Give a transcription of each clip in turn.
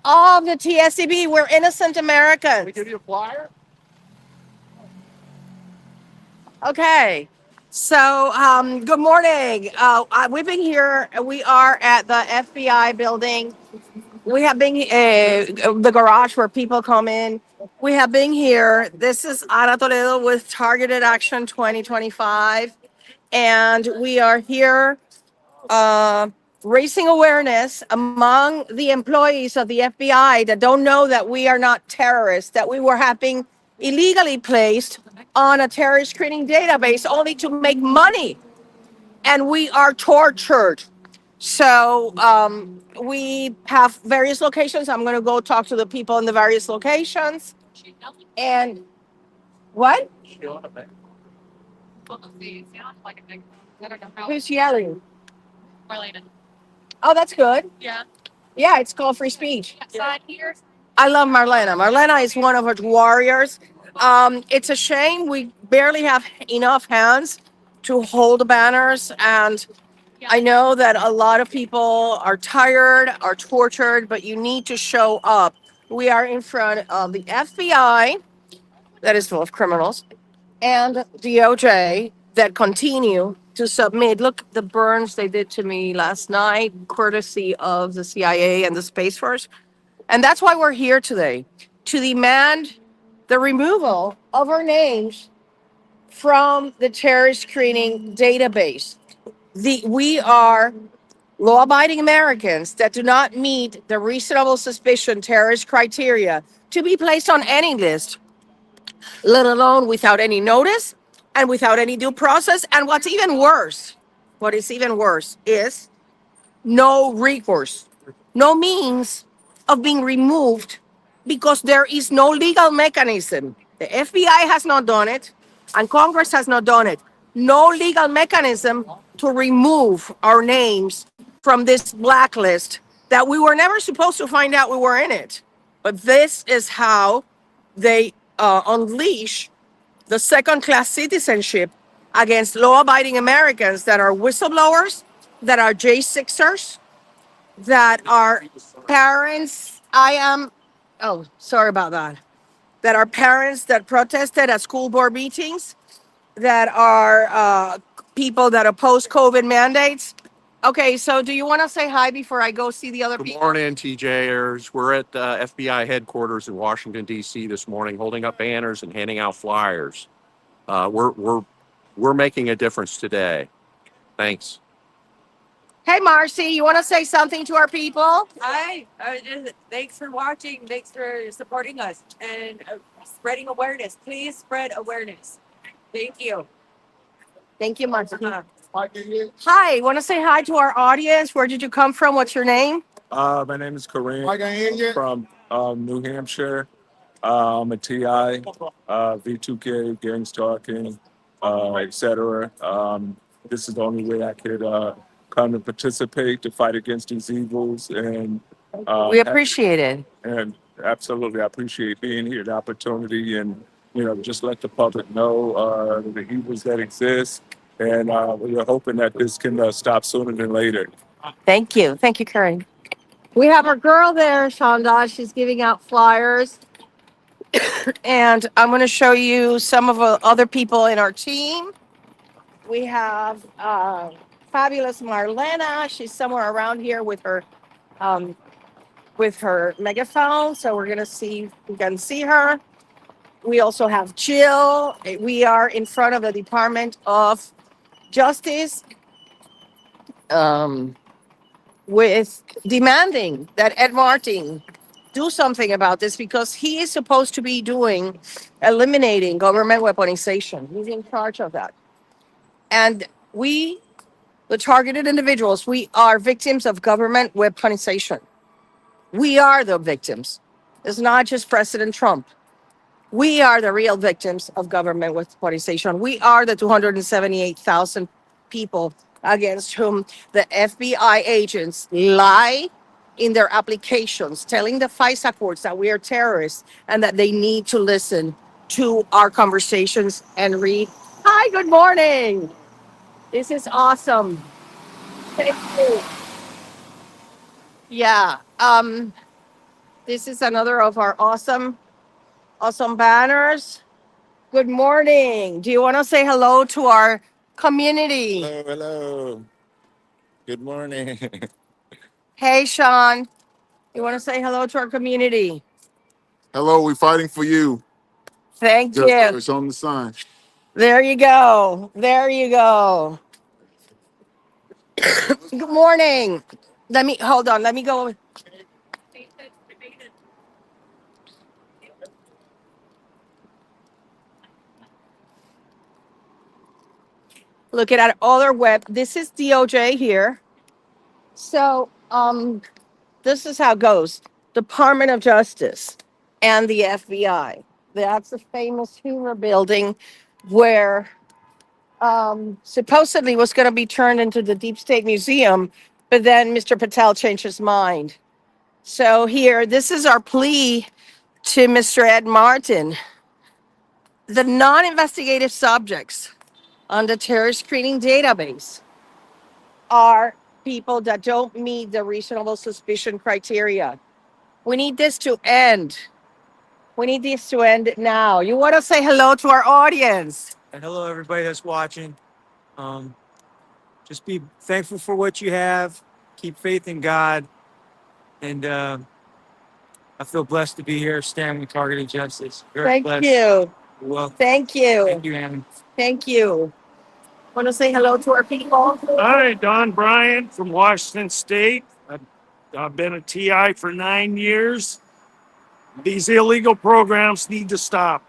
of the TSCB. We're innocent Americans. We give you a flyer. Okay. So, good morning. We've been here. We are at the FBI building. We have been the garage where people come in. We have been here. This is Ana Toledo with Targeted Action 2025, and we are here uh, raising awareness among the employees of the FBI that don't know that we are not terrorists, that we were having illegally placed on a terrorist screening database only to make money, and we are tortured. So we have various locations. I'm going to go talk to the people in the various locations. And what? Who's yelling? Oh, that's good. Yeah, it's called free speech. I love Marlena. Marlena is one of our warriors. It's a shame we barely have enough hands to hold the banners. And I know that a lot of people are tired, are tortured, but you need to show up. We are in front of the FBI, that is full of criminals, and DOJ that continue to submit. Look, the burns they did to me last night, courtesy of the CIA and the Space Force. And that's why we're here today, to demand the removal of our names from the terrorist screening database. We are law-abiding Americans that do not meet the reasonable suspicion terrorist criteria to be placed on any list, let alone without any notice and without any due process. And what is even worse is no recourse, no means of being removed because there is no legal mechanism. The FBI has not done it, and Congress has not done it. No legal mechanism to remove our names from this blacklist that we were never supposed to find out we were in it. But this is how they unleash the second class citizenship against law abiding Americans that are whistleblowers, that are J6ers, that are parents. Oh, sorry about that. That are parents that protested at school board meetings, that are people that oppose COVID mandates. Okay, so do you want to say hi before I go see the other Good people? morning, TJers. We're at FBI headquarters in Washington, D.C. this morning, holding up banners and handing out flyers. We're making a difference today. Thanks. Hey, Marcy, you want to say something to our people? Hi, thanks for watching. Thanks for supporting us and spreading awareness. Please spread awareness. Thank you. Thank you, Marcy. Hi, want to say hi to our audience? Where did you come from? What's your name? My name is Kareem from New Hampshire. I'm a TI, V2K, gang stalking, etc. This is the only way I could come and participate to fight against these evils. And We appreciate it. and absolutely, I appreciate being here, the opportunity, and just let the public know the evils that exist. And we're hoping that this can stop sooner than later. Thank you. Thank you, Karen. We have our girl there, Shonda. She's giving out flyers. And I'm going to show you some of the other people in our team. We have fabulous Marlena. She's somewhere around here um, with her megaphone. So we're going to see if we can see her. We also have Jill. We are in front of the Department of Justice with demanding that Ed Martin do something about this because he is supposed to be eliminating government weaponization. He's in charge of that. And we, the targeted individuals, we are victims of government weaponization. We are the victims. It's not just President Trump. We are the real victims of government weaponization. We are the 278,000 people against whom the FBI agents lie in their applications, telling the FISA courts that we are terrorists and that they need to listen to our conversations and read. Hi, good morning. This is awesome. Thank you. Yeah. This is another of our awesome banners. Good morning. Do you want to say hello to our community? Hello, hello. Good morning. Hey, Sean. You want to say hello to our community? Hello, we're fighting for you. Thank Just you. it's on the sign. There you go. There you go. Good morning. Let me hold on. Let me go. Look at other web. This is DOJ here. So, this is how it goes. Department of Justice and the FBI. That's the famous Hoover building where supposedly was going to be turned into the Deep State Museum, but then Mr. Patel changed his mind. So here, this is our plea to Mr. Ed Martin. The non-investigative subjects on the terror screening database are people that don't meet the reasonable suspicion criteria. We need this to end. We need this to end now. You want to say hello to our audience? And hello, everybody that's watching. Um, just be thankful for what you have. Keep faith in God. And I feel blessed to be here, standing with targeted justice. Very Thank blessed. you. Well, Thank you. thank you, Annie. Thank you. Want to say hello to our people? Hi, Don Bryant from Washington State. I've been a TI for 9 years. These illegal programs need to stop.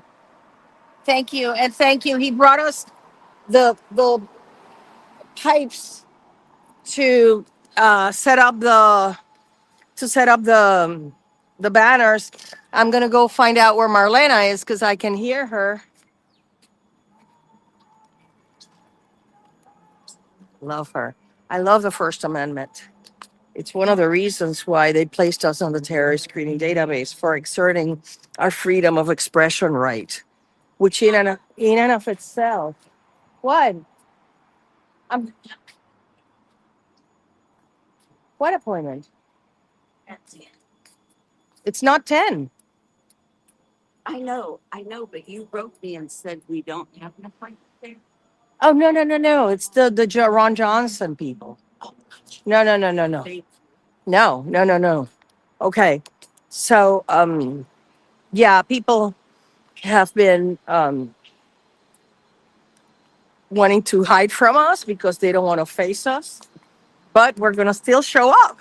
Thank you. And thank you. He brought us the pipes to set up the banners. I'm gonna go find out where Marlena is because I can hear her. Love her. I love the First Amendment. It's one of the reasons why they placed us on the terror screening database for exerting our freedom of expression right, which in and of itself, what? Um, what appointment? It's not 10. I know, but you wrote me and said we don't have an appointment there. Oh, no. It's the Ron Johnson people. No. They, No. Okay. So, yeah, people have been wanting to hide from us because they don't want to face us, but we're going to still show up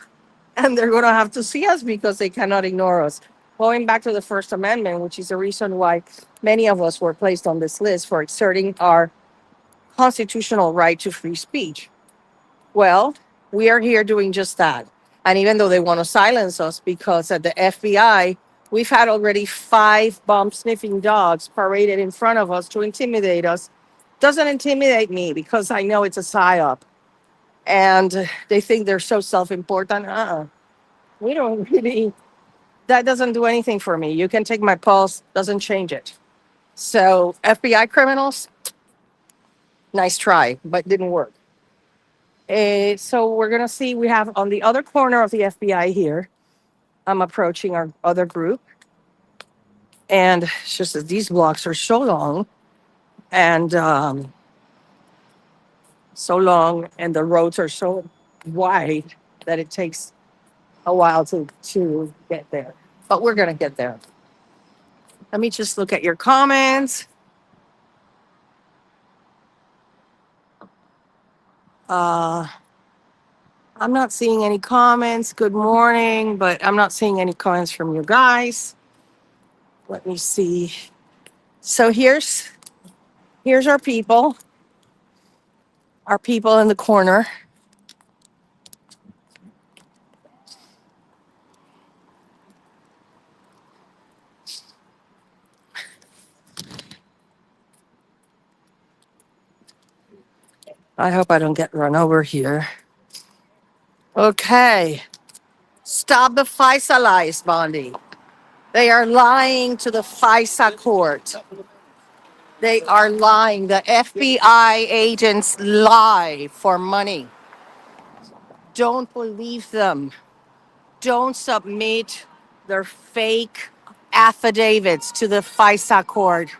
and they're going to have to see us because they cannot ignore us. Going back to the First Amendment, which is the reason why many of us were placed on this list for exerting our constitutional right to free speech. Well, we are here doing just that. And even though they want to silence us because at the FBI, we've had already 5 bomb sniffing dogs paraded in front of us to intimidate us. Doesn't intimidate me because I know it's a psyop. And they think they're so self important. We don't really, that doesn't do anything for me. You can take my pulse, doesn't change it. So, FBI criminals, nice try, but didn't work. So we're gonna see. We have on the other corner of the FBI here. I'm approaching our other group, and it's just that these blocks are so long, and and the roads are so wide that it takes a while to get there. But we're gonna get there. Let me just look at your comments. Uh, I'm not seeing any comments. Good morning, but I'm not seeing any comments from you guys. Let me see. So here's our people in the corner. I hope I don't get run over here. Okay. Stop the FISA lies, Bondi. They are lying to the FISA court. They are lying. The FBI agents lie for money. Don't believe them. Don't submit They're fake affidavits to the FISA court.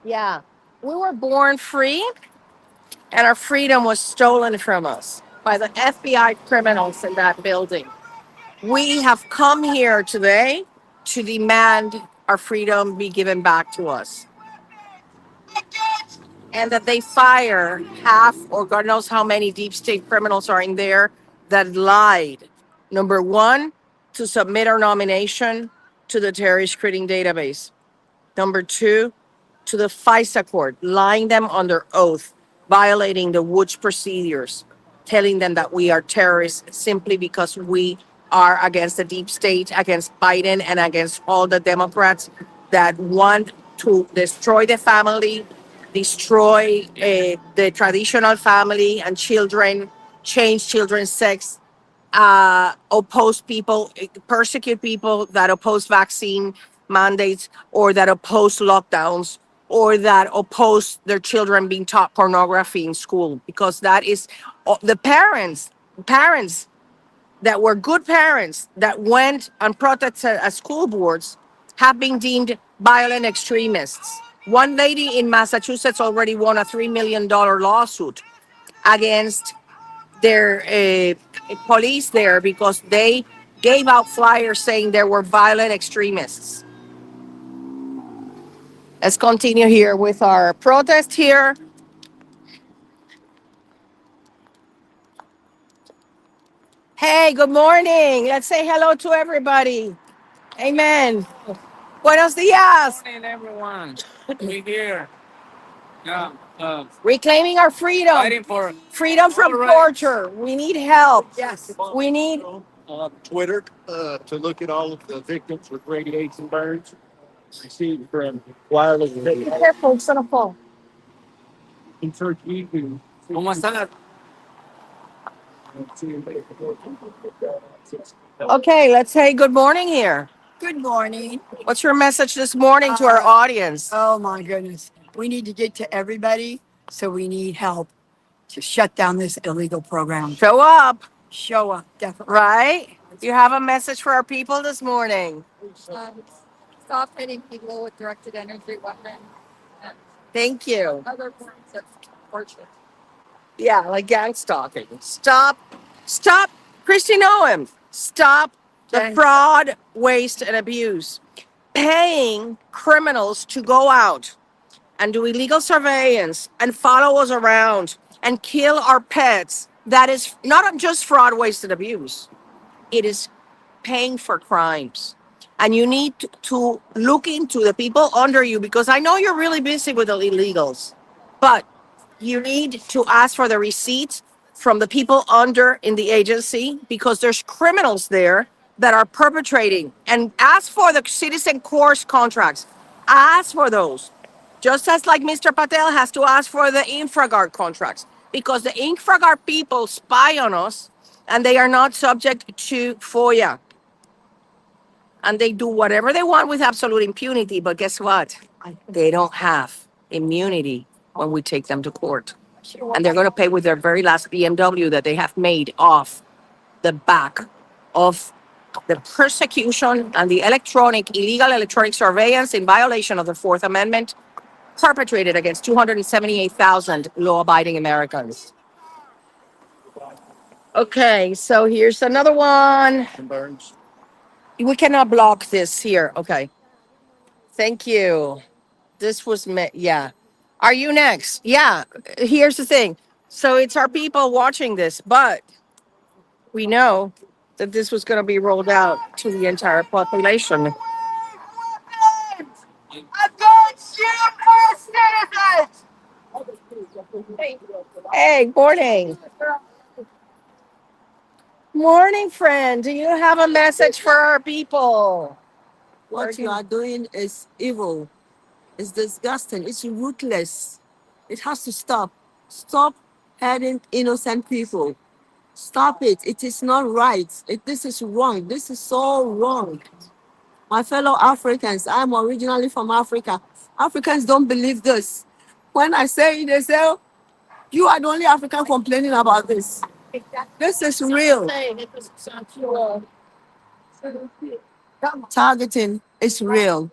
Yeah. We were born free, and our freedom was stolen from us by the FBI criminals in that building. We have come here today to demand our freedom be given back to us, and that they fire half or God knows how many deep state criminals are in there that lied. Number one, to submit our nomination to the terrorist screening database. Number two, to the FISA court, lying them under oath, violating the Woods procedures, telling them that we are terrorists simply because we are against the deep state, against Biden, and against all the Democrats that want to destroy the family, destroy the traditional family and children, change children's sex, oppose people, persecute people that oppose vaccine mandates or that oppose lockdowns or that oppose their children being taught pornography in school, because that is the parents that were good parents that went and protested at school boards have been deemed violent extremists. One lady in Massachusetts already won a $3 million lawsuit against their police there because they gave out flyers saying there were violent extremists. Let's continue here with our protest here. Hey, good morning. Let's say hello to everybody. Amen. Buenos dias. Morning, everyone. We here. Yeah. Reclaiming our freedom. Fighting for Freedom from all rights. torture. We need help. Yes. We need. Twitter to look at all of the victims with radiation burns received from wireless. Be careful, it's gonna fall. In Turkey, ¿Cómo están? Okay, let's say good morning here. Good morning. What's your message this morning to our audience? Oh my goodness. We need to get to everybody, so we need help to shut down this illegal program. Show up, Show up, definitely. right? You have a message for our people this morning. Stop hitting people with directed energy weapons and Thank you. other forms of torture. Yeah, like gang stalking. Stop, Christy Noem. Stop the Thanks. fraud, waste, and abuse. Paying criminals to go out and do illegal surveillance and follow us around and kill our pets. That is not just fraud, waste, and abuse. It is paying for crimes. And you need to look into the people under you, because I know you're really busy with the illegals, but you need to ask for the receipts from the people under in the agency, because there's criminals there that are perpetrating. And ask for the citizen course contracts. Ask for those. Just as like Mr. Patel has to ask for the infraguard contracts because the infraguard people spy on us and they are not subject to FOIA and they do whatever they want with absolute impunity. But guess what? They don't have immunity when we take them to court. And they're going to pay with their very last BMW that they have made off the back of the persecution and the illegal electronic surveillance in violation of the Fourth Amendment perpetrated against 278,000 law abiding Americans. Okay, so here's another one. We cannot block this here. Okay. Thank you. This was me. Yeah. Are you next? Yeah. Here's the thing. So it's our people watching this, but we know that this was going to be rolled out to the entire population. Against U.S. citizens! Hey, morning. Morning, friend. Do you have a message for our people? What you are doing is evil. It's disgusting. It's ruthless. It has to stop. Stop hurting innocent people. Stop it. It is not right. This is wrong. This is so wrong. My fellow Africans, I'm originally from Africa. Africans don't believe this. When I say it, they say, "Oh, you are the only African complaining about this." This is real. Targeting is real.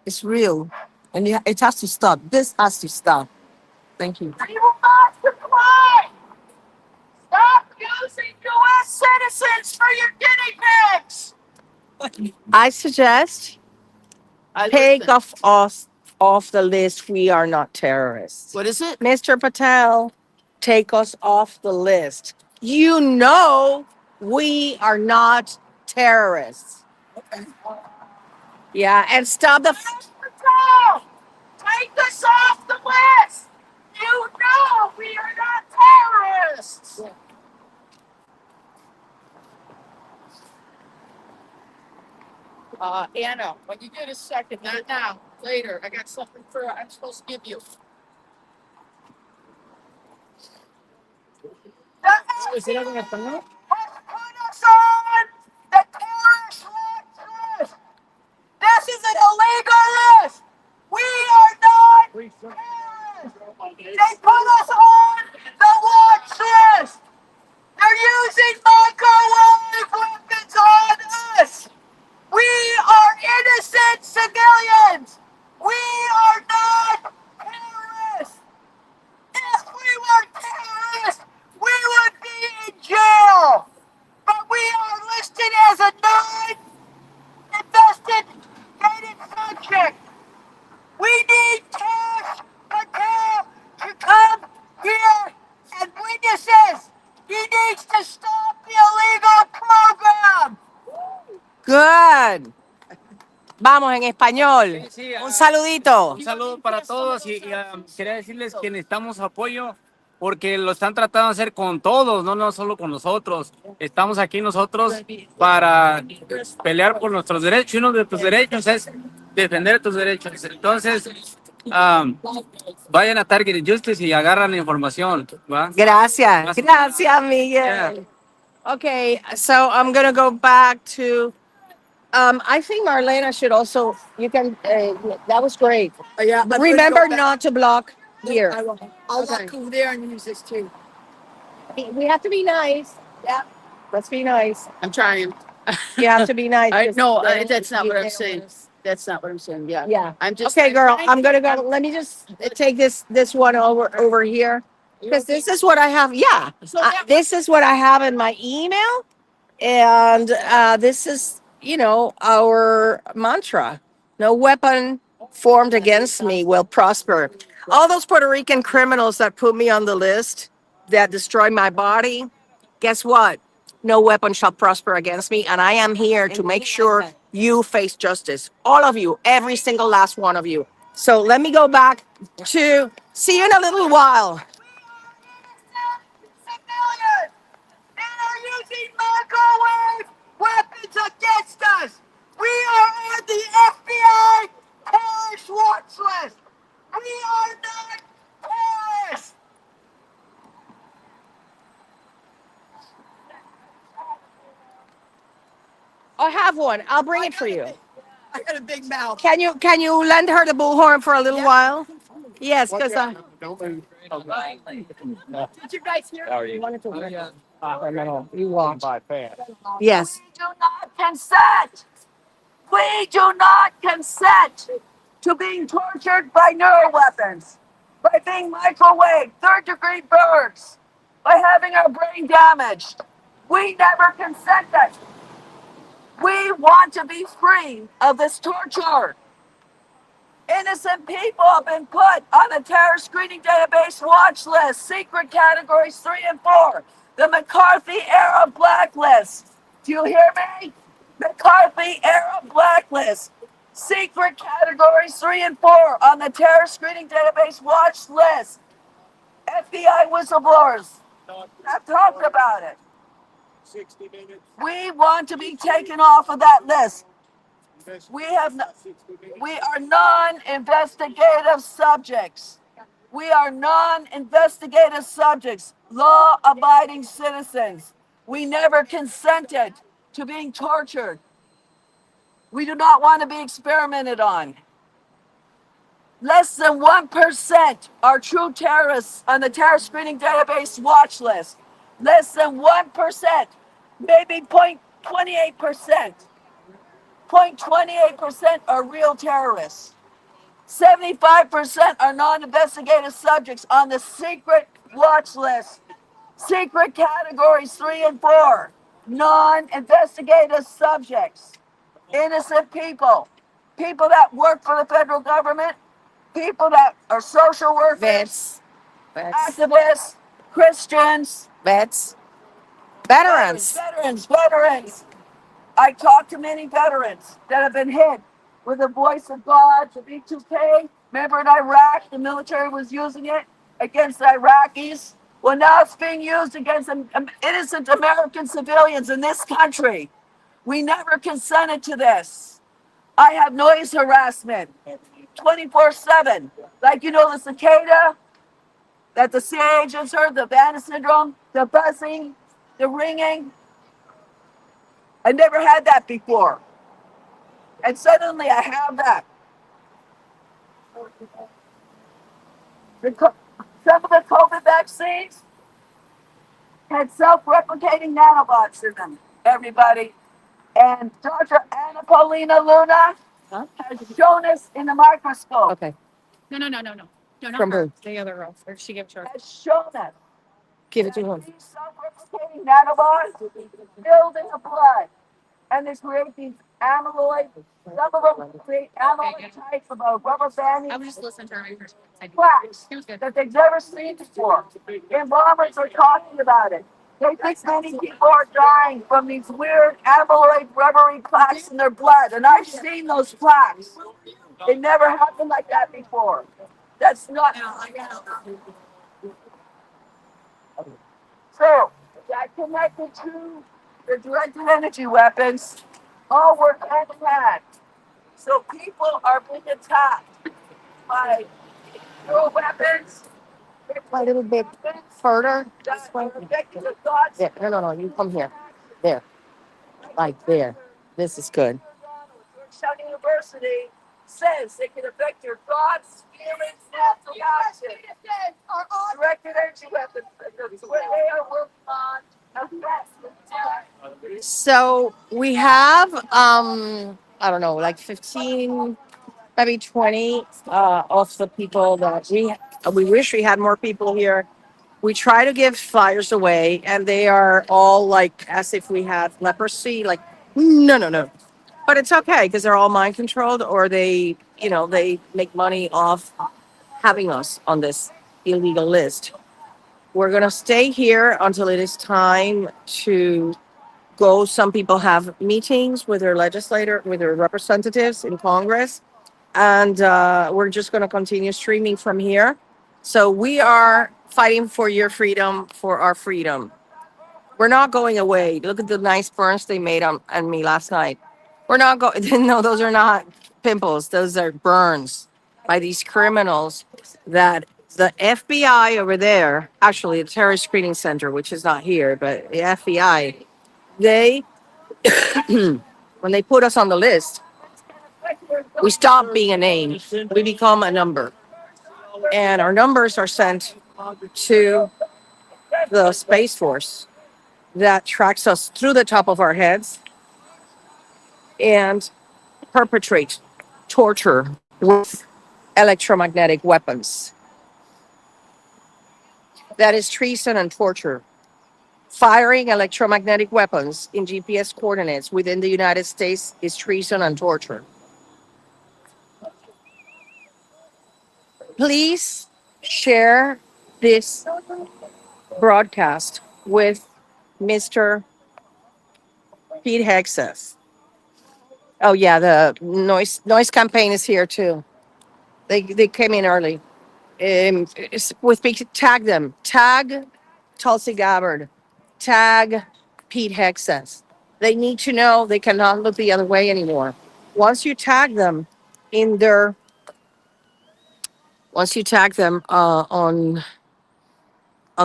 It's real. And it has to stop. This has to stop. Thank you. You must comply! Stop using U.S. citizens for your guinea pigs! I suggest take off the list. We are not terrorists. What is it? Mr. Patel, take us off the list. You know we are not terrorists. Yeah, and stop the. Patel, take us off the list. You know we are not terrorists. Anna, when you get a second, not now, later, I got something I'm supposed to give you. Is it en español? Put us on the terrorist watch list. This is an illegal list. We are not terrorists. They put us on the watch list. They're using microwave weapons on us. We are innocent civilians. We are not terrorists. If we were terrorists, we would be in jail. But we are listed as a non-investigated subject. We need Cash Patel to come here and witnesses. He needs to stop the illegal program. Good. Vamos en español. Un saludito. Un saludo para todos y quería decirles que necesitamos apoyo porque lo están tratando de hacer con todos, no solo con nosotros. Estamos aquí nosotros para pelear por nuestros derechos y uno de tus derechos es defender tus derechos. Entonces, vayan a Target Justice y agarran la información. ¿Va? Gracias. Gracias, Miguel. Yeah. Okay, so I'm going to go back to. I think Marlena should also. You can. That was great. Yeah, but Remember not to block here. I will. I'll walk over there and use this too. We have to be nice. Yeah. Let's be nice. I'm trying. You have to be nice. That's not what I'm saying. That's not what I'm saying. Yeah. Yeah. I'm just Okay, girl. I'm gonna go. Let me just take this one over here because this is what I have. Yeah. This is what I have in my email, and this is our mantra: no weapon formed against me will prosper. All those Puerto Rican criminals that put me on the list that destroy my body, guess what? No weapon shall prosper against me, and I am here to make sure you face justice. All of you, every single last one of you. So let me go back to see you in a little while. Civilians that are using microwave weapons against us. We are on the FBI terrorist watch list. We are not terrorists. I have one. I'll bring it for you. I got a big mouth. Can you lend her the bullhorn for a little while? Yes, because Did you guys hear? yes. We do not consent. We do not consent to being tortured by neuroweapons, by being microwaved, third-degree burns, by having our brain damaged. We never consented. We want to be free of this torture. Innocent people have been put on the terror screening database watch list, secret categories 3 and 4, the McCarthy era blacklist. Do you hear me? McCarthy era blacklist, secret categories 3 and 4 on the terror screening database watch list. FBI whistleblowers have talked about it. We want to be taken off of that list. We are non-investigative subjects. We are non-investigative subjects, law-abiding citizens. We never consented to being tortured. We do not want to be experimented on. Less than 1% are true terrorists on the terror screening database watch list. Less than 1%, maybe 0.28%. 0.28% are real terrorists. 75% are non-investigative subjects on the secret watch list. Secret categories 3 and 4. Non-investigative subjects. Innocent people. People that work for the federal government. People that are social workers. Activists. Christians. Veterans. I talked to many veterans that have been hit with the voice of God, the B2K. Remember in Iraq, the military was using it against the Iraqis. Well, now it's being used against innocent American civilians in this country. We never consented to this. I have noise harassment 24/7. Like, the cicada that the CIA agents heard, the Banner syndrome, the buzzing, the ringing. I never had that before. And suddenly I have that. Some of the COVID vaccines had self-replicating nanobots in them, everybody. And Dr. Anna Paulina Luna has shown us in the microscope. Okay. No. Not From her. who? The other girl. Or she gave it to her. Has shown us Give it to that him. these self-replicating nanobots build in the blood. And they create these amyloid, some of them create amyloid types of rubber banding I was just listening to her. plaques It was good. that they've never seen before. Embalmers are talking about it. They think many people are dying from these weird amyloid rubbery plaques in their blood. And I've seen those plaques. It never happened like that before. That's not. So, that connected to the directed energy weapons all work hand in hand. So people are being attacked by neural weapons. A little bit further. That are affecting the thoughts. There. No. You come here. There. Like there. This is good. Georgetown University says it can affect your thoughts, feelings, and reactions. Directed energy weapons. That's what they are working on. So we have I don't know, like 15, maybe 20 of the people that we wish we had more people here. We try to give flyers away, and they are all like as if we had leprosy. Like, no. But it's okay because they're all mind controlled, or they make money off having us on this illegal list. We're gonna stay here until it is time to go. Some people have meetings with their representatives in Congress, and we're just going to continue streaming from here. So we are fighting for your freedom, for our freedom. We're not going away. Look at the nice burns they made on me last night. We're not going. No, those are not pimples. Those are burns. by these criminals that the FBI over there, actually the terrorist screening center, which is not here, but the FBI, they, when they put us on the list, we stop being a name. We become a number. And our numbers are sent to the Space Force that tracks us through the top of our heads and perpetrate torture with electromagnetic weapons. That is treason and torture. Firing electromagnetic weapons in GPS coordinates within the United States is treason and torture. Please share this broadcast with Mr. Pete Hexeth. Oh yeah, the noise campaign is here too. They came in early. With me, tag them. Tag Tulsi Gabbard. Tag Pete Hexeth. They need to know they cannot look the other way anymore. Once you tag them in their, once you tag them on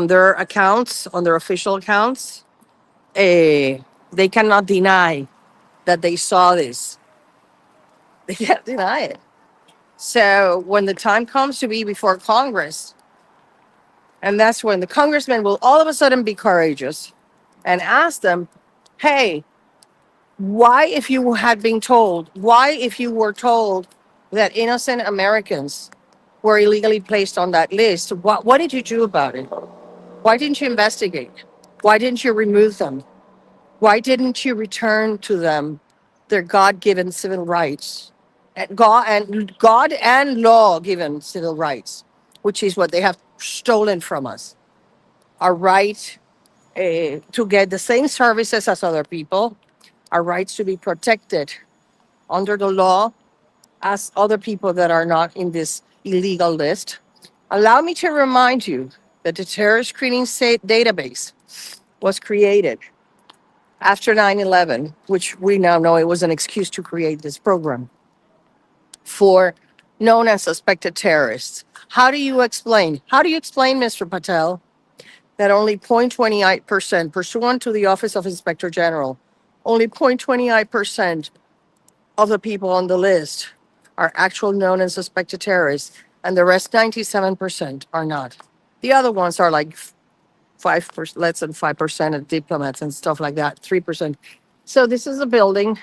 their accounts, on their official accounts, they cannot deny that they saw this. They can't deny it. So when the time comes to be before Congress, and that's when the congressman will all of a sudden be courageous and ask them, hey, why, if you had been told, why, if you were told that innocent Americans were illegally placed on that list, what did you do about it? Why didn't you investigate? Why didn't you remove them? Why didn't you return to them their God-given civil rights? God and law-given civil rights, which is what they have stolen from us. Our right to get the same services as other people, our rights to be protected under the law as other people that are not in this illegal list. Allow me to remind you that the terrorist screening database was created after 9/11, which we now know it was an excuse to create this program for known as suspected terrorists. How do you explain, Mr. Patel, that only 0.28%, pursuant to the Office of Inspector General, only 0.28% of the people on the list are actual known and suspected terrorists, and the rest 97% are not. The other ones are like 5%, less than 5% of diplomats and stuff like that, 3%. So this is a building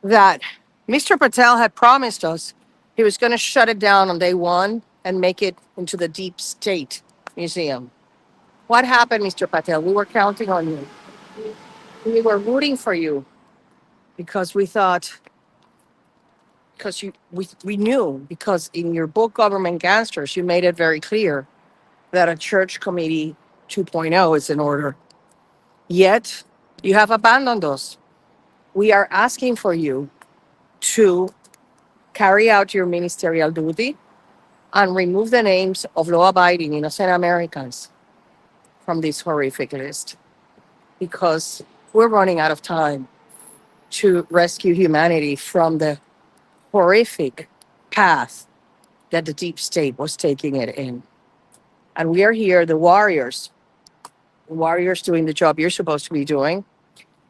that Mr. Patel had promised us he was going to shut it down on day one and make it into the Deep State Museum. What happened, Mr. Patel? We were counting on you. We were rooting for you because we thought, because we knew, because in your book, Government Gangsters, you made it very clear that a church committee 2.0 is in order. Yet, you have abandoned us. We are asking for you to carry out your ministerial duty and remove the names of law-abiding innocent Americans from this horrific list because we're running out of time to rescue humanity from the horrific path that the deep state was taking it in. And we are here, the warriors doing the job you're supposed to be doing.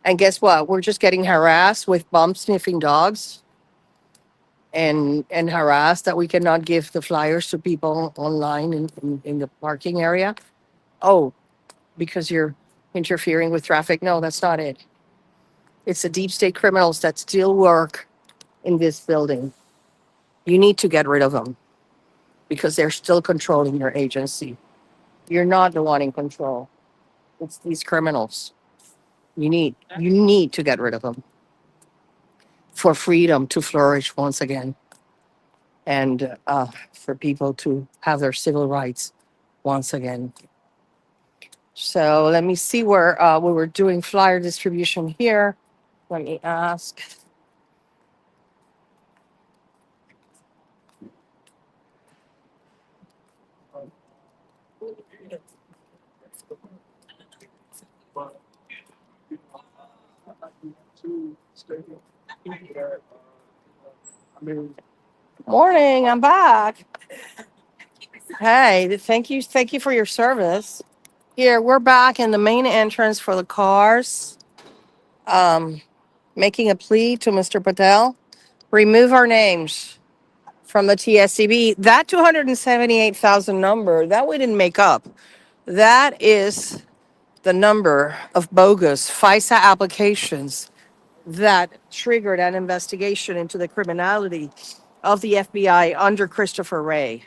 And guess what? We're just getting harassed with bum sniffing dogs and harassed that we cannot give the flyers to people online in the parking area. Oh, because you're interfering with traffic. No, that's not it. It's the deep state criminals that still work in this building. You need to get rid of them because they're still controlling your agency. You're not the one in control. It's these criminals. You need to get rid of them for freedom to flourish once again and for people to have their civil rights once again. So let me see where we were doing flyer distribution here. Let me ask. I mean, Morning, I'm back. Hey, thank you for your service. Here, we're back in the main entrance for the cars. Um, Making a plea to Mr. Patel. Remove our names from the TSCB. That 278,000 number, that we didn't make up. That is the number of bogus FISA applications that triggered an investigation into the criminality of the FBI under Christopher Wray.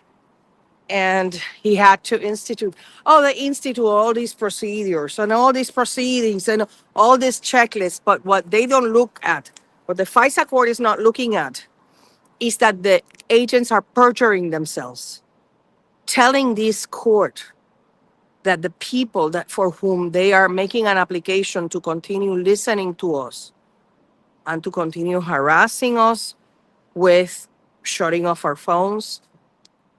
And he had to they institute all these procedures and all these proceedings and all these checklists. But what they don't look at, what the FISA court is not looking at, is that the agents are perjuring themselves, telling this court that the people that for whom they are making an application to continue listening to us and to continue harassing us with shutting off our phones,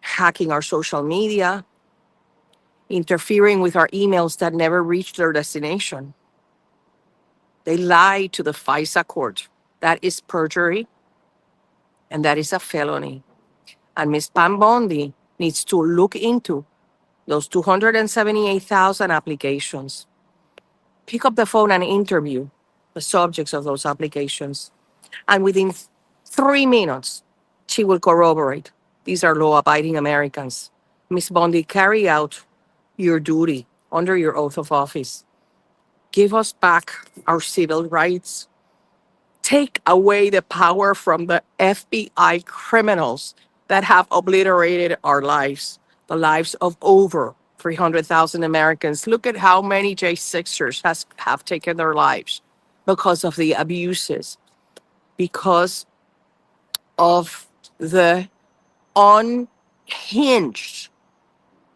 hacking our social media, interfering with our emails that never reach their destination. They lie to the FISA court. That is perjury and that is a felony. And Ms. Pam Bondi needs to look into those 278,000 applications. Pick up the phone and interview the subjects of those applications. And within 3 minutes, she will corroborate. These are law abiding Americans. Ms. Bondi, carry out your duty under your oath of office. Give us back our civil rights. Take away the power from the FBI criminals that have obliterated our lives, the lives of over 300,000 Americans. Look at how many J6ers have taken their lives because of the abuses, because of the unhinged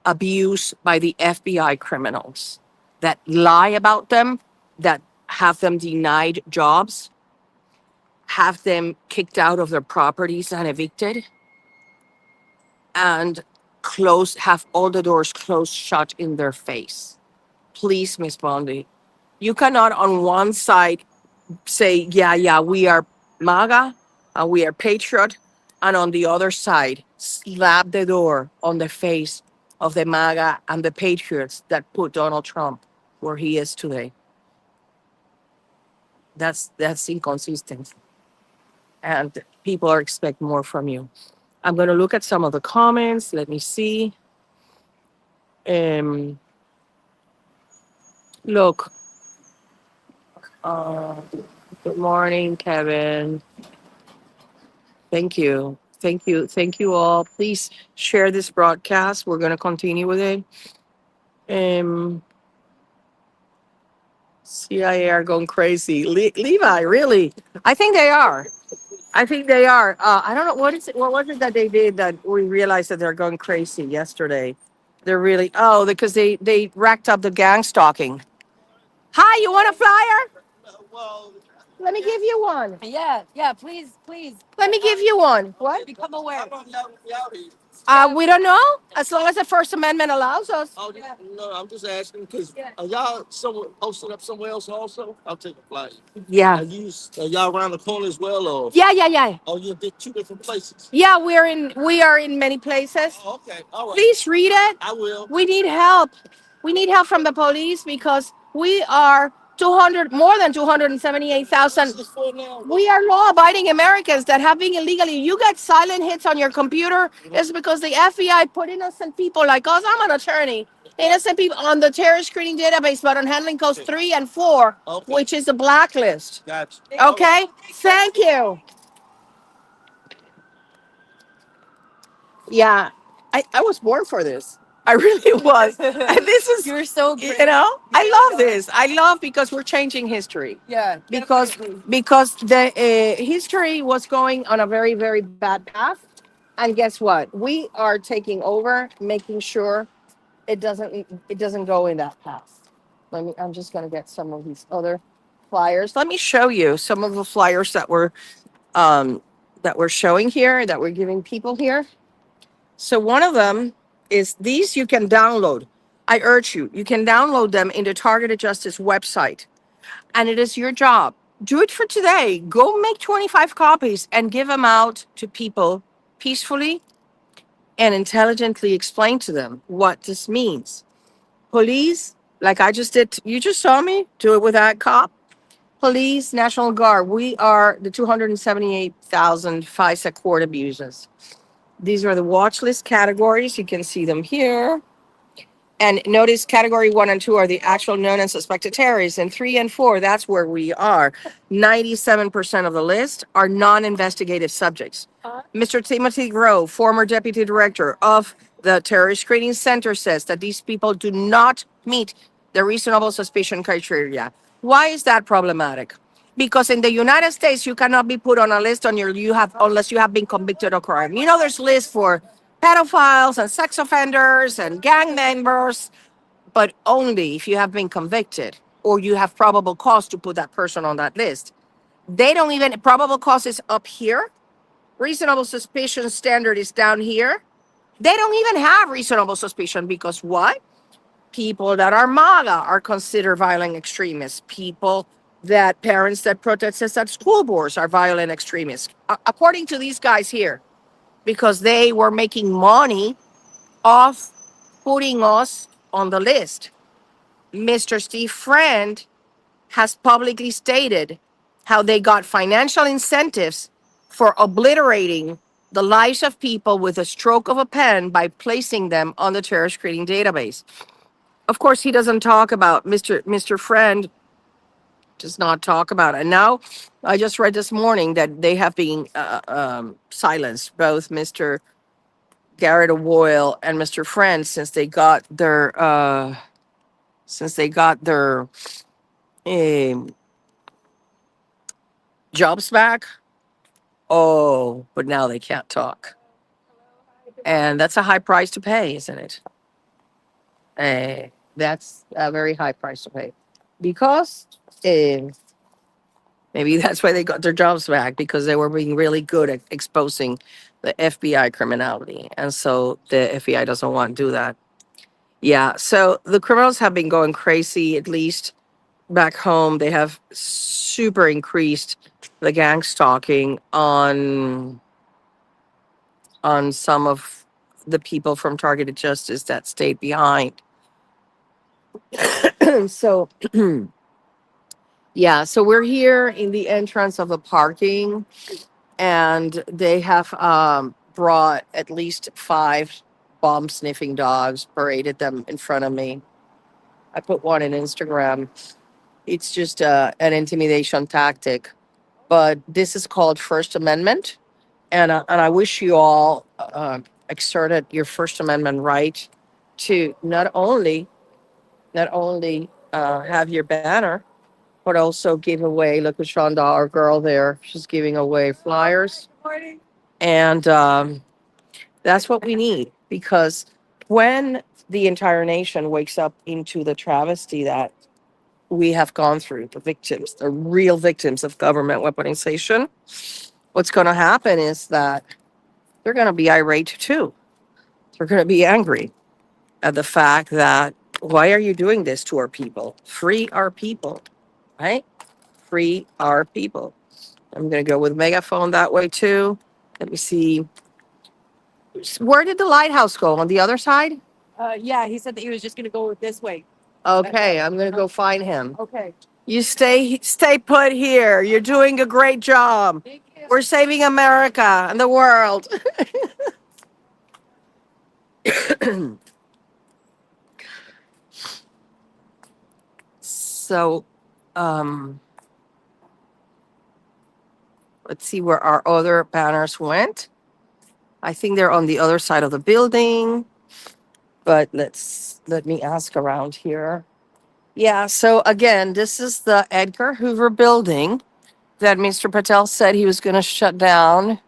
abuse by the FBI criminals that lie about them, that have them denied jobs, have them kicked out of their properties and evicted, and have all the doors closed shut in their face. Please, Miss Bondi, you cannot on one side say, yeah, we are MAGA and we are patriot, and on the other side, slap the door on the face of the MAGA and the patriots that put Donald Trump where he is today. That's inconsistent. And people are expect more from you. I'm going to look at some of the comments. Let me see. Um, Look, uh, good morning, Kevin. Thank you. Thank you. Thank you all. Please share this broadcast. We're going to continue with it. Um, CIA are going crazy. Levi, really? I think they are. I think they are. I don't know what is it. What was it that they did that we realized that they're going crazy yesterday? They're really because they racked up the gang stalking. Hi, you want a flyer? Let me give you one. Yeah, please. Let me give you one. What? Become aware. We don't know. As long as the First Amendment allows us. Oh, no, I'm just asking because are y'all somewhere posted up somewhere else also? I'll take a flyer. Yeah. Are y'all around the corner as well, or? Yeah. Oh, you did two different places. Yeah, we are in many places. Oh, okay, all right. Please read it. I will. We need help. We need help from the police because we are 200 more than 278,000. We are law-abiding Americans that have been illegally. You get silent hits on your computer. It's because the FBI put innocent people like us. I'm an attorney. Innocent people on the terror screening database, but on handling codes 3 and 4, which is the blacklist. Gotcha. Okay. Thank you. Yeah, I was born for this. I really was. And this is, you're so great. I love this. I love because we're changing history. Yeah. Because the history was going on a very, very bad path. And guess what? We are taking over, making sure it doesn't go in that path. I'm just gonna get some of these other flyers. Let me show you some of the flyers that we're showing here, that we're giving people here. So one of them is these you can download. I urge you, you can download them in the Targeted Justice website. And it is your job. Do it for today. Go make 25 copies and give them out to people peacefully and intelligently explain to them what this means. Police, like I just did, you just saw me do it with that cop. Police, National Guard, we are the 278,000 FISA court abusers. These are the watch list categories. You can see them here. And notice category 1 and 2 are the actual known and suspected terrorists. And 3 and 4, that's where we are. 97% of the list are non investigative subjects. Mr. Timothy Grove, former deputy director of the Terrorist Screening Center, says that these people do not meet the reasonable suspicion criteria. Why is that problematic? Because in the United States, you cannot be put on a list unless you have been convicted of crime. You know, there's lists for pedophiles and sex offenders and gang members, but only if you have been convicted or you have probable cause to put that person on that list. They don't even, probable cause is up here. Reasonable suspicion standard is down here. They don't even have reasonable suspicion because what? People that are MAGA are considered violent extremists. People that parents that protest at school boards are violent extremists. According to these guys here, because they were making money off putting us on the list. Mr. Steve Friend has publicly stated how they got financial incentives for obliterating the lives of people with a stroke of a pen by placing them on the terror screening database. Of course, he doesn't talk about Mr. Friend does not talk about it. And now, I just read this morning that they have been silenced, both Mr. Garrett O'Boyle and Mr. Friend, since they got their um, jobs back. Oh, but now they can't talk, and that's a high price to pay, isn't it? That's a very high price to pay, because uh, maybe that's why they got their jobs back, because they were being really good at exposing the FBI criminality, and so the FBI doesn't want to do that. Yeah, so the criminals have been going crazy. At least back home, they have super increased the gang stalking on some of the people from targeted justice that stayed behind. So yeah, so we're here in the entrance of the parking, and they have brought at least 5 bomb sniffing dogs, paraded them in front of me. I put one in Instagram. It's just an intimidation tactic, but this is called First Amendment, and I wish you all exerted your First Amendment right to not only have your banner, but also give away. Look at Shonda, our girl there. She's giving away flyers, and that's what we need, because when the entire nation wakes up into the travesty that we have gone through, the victims, the real victims of government weaponization, what's going to happen is that they're going to be irate too. They're going to be angry at the fact that, why are you doing this to our people? Free our people, right? Free our people. I'm going to go with megaphone that way too. Let me see. Where did the lighthouse go? On the other side? Yeah, he said that he was just gonna go this way. Okay, I'm going to go find him. Okay. You stay put here. You're doing a great job. We're saving America and the world. So, um, let's see where our other banners went. I think they're on the other side of the building, but let me ask around here. Yeah, so again, this is the Edgar Hoover building that Mr. Patel said he was going to shut down.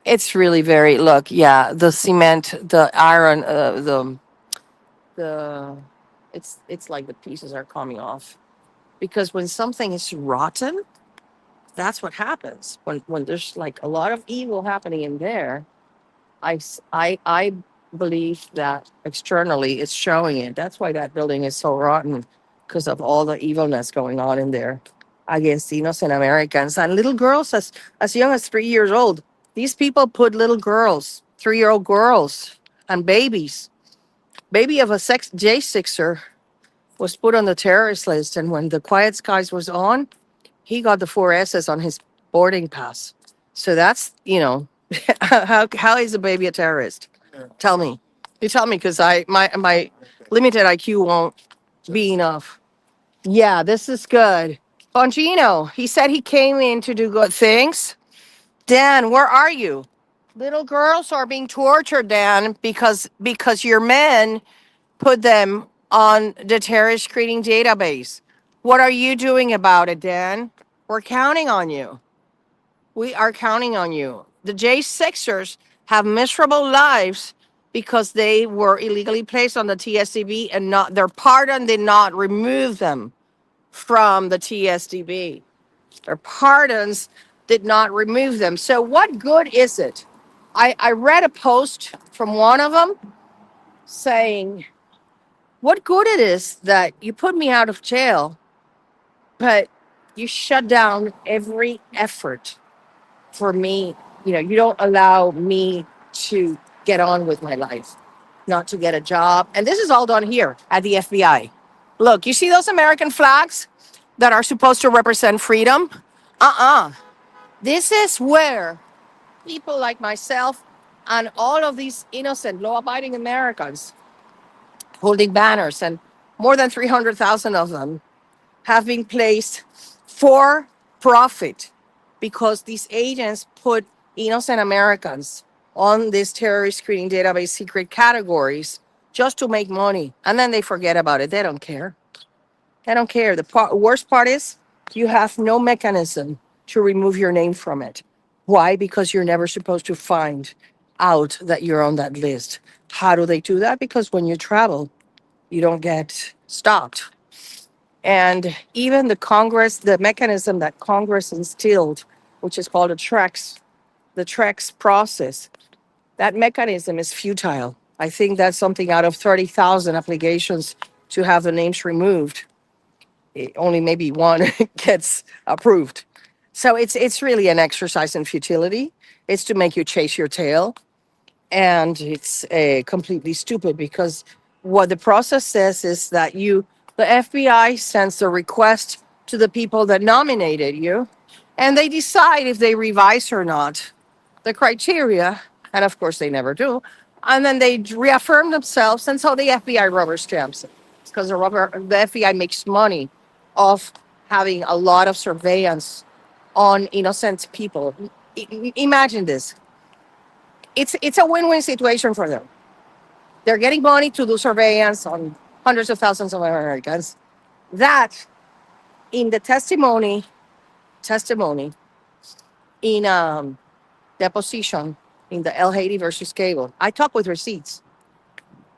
It's really very, look, yeah, the cement, the iron, the it's like the pieces are coming off, because when something is rotten, that's what happens. When there's like a lot of evil happening in there, I believe that externally it's showing it. That's why that building is so rotten, because of all the evilness going on in there against innocent Americans and little girls as young as 3 years old. These people put little girls, 3-year-old girls, and babies. Baby of a sex J6er was put on the terrorist list, and when the Quiet Skies was on, he got the 4 S's on his boarding pass. So that's, how is a baby a terrorist? Tell me. You tell me, because my limited IQ won't be enough. Yeah, this is good. Bongino, he said he came in to do good things. Dan, where are you? Little girls are being tortured, Dan, because your men put them on the terrorist screening database. What are you doing about it, Dan? We're counting on you. We are counting on you. The J6ers have miserable lives because they were illegally placed on the TSDB, and not their pardon did not remove them from the TSDB. Their pardons did not remove them. So what good is it? I read a post from one of them saying, what good it is that you put me out of jail, but you shut down every effort for me. You don't allow me to get on with my life, not to get a job. And this is all done here at the FBI. Look, you see those American flags that are supposed to represent freedom? Uh-uh. This is where people like myself and all of these innocent, law-abiding Americans holding banners, and more than 300,000 of them have been placed for profit because these agents put innocent Americans on this terrorist screening database secret categories just to make money. And then they forget about it. They don't care. They don't care. The worst part is you have no mechanism to remove your name from it. Why? Because you're never supposed to find out that you're on that list. How do they do that? Because when you travel, you don't get stopped. And even the mechanism that Congress instilled, which is called the TREX process, that mechanism is futile. I think that's something out of 30,000 applications to have the names removed. Only maybe one gets approved. So it's really an exercise in futility. It's to make you chase your tail, and it's completely stupid because what the process says is that the FBI sends a request to the people that nominated you, and they decide if they revise or not the criteria, and of course they never do, and then they reaffirm themselves, and so the FBI rubber stamps it because the FBI makes money off having a lot of surveillance on innocent people. Imagine this. It's a win-win situation for them. They're getting money to do surveillance on hundreds of thousands of Americans. That in the testimony in deposition in the El Haiti versus Cable, I talk with receipts.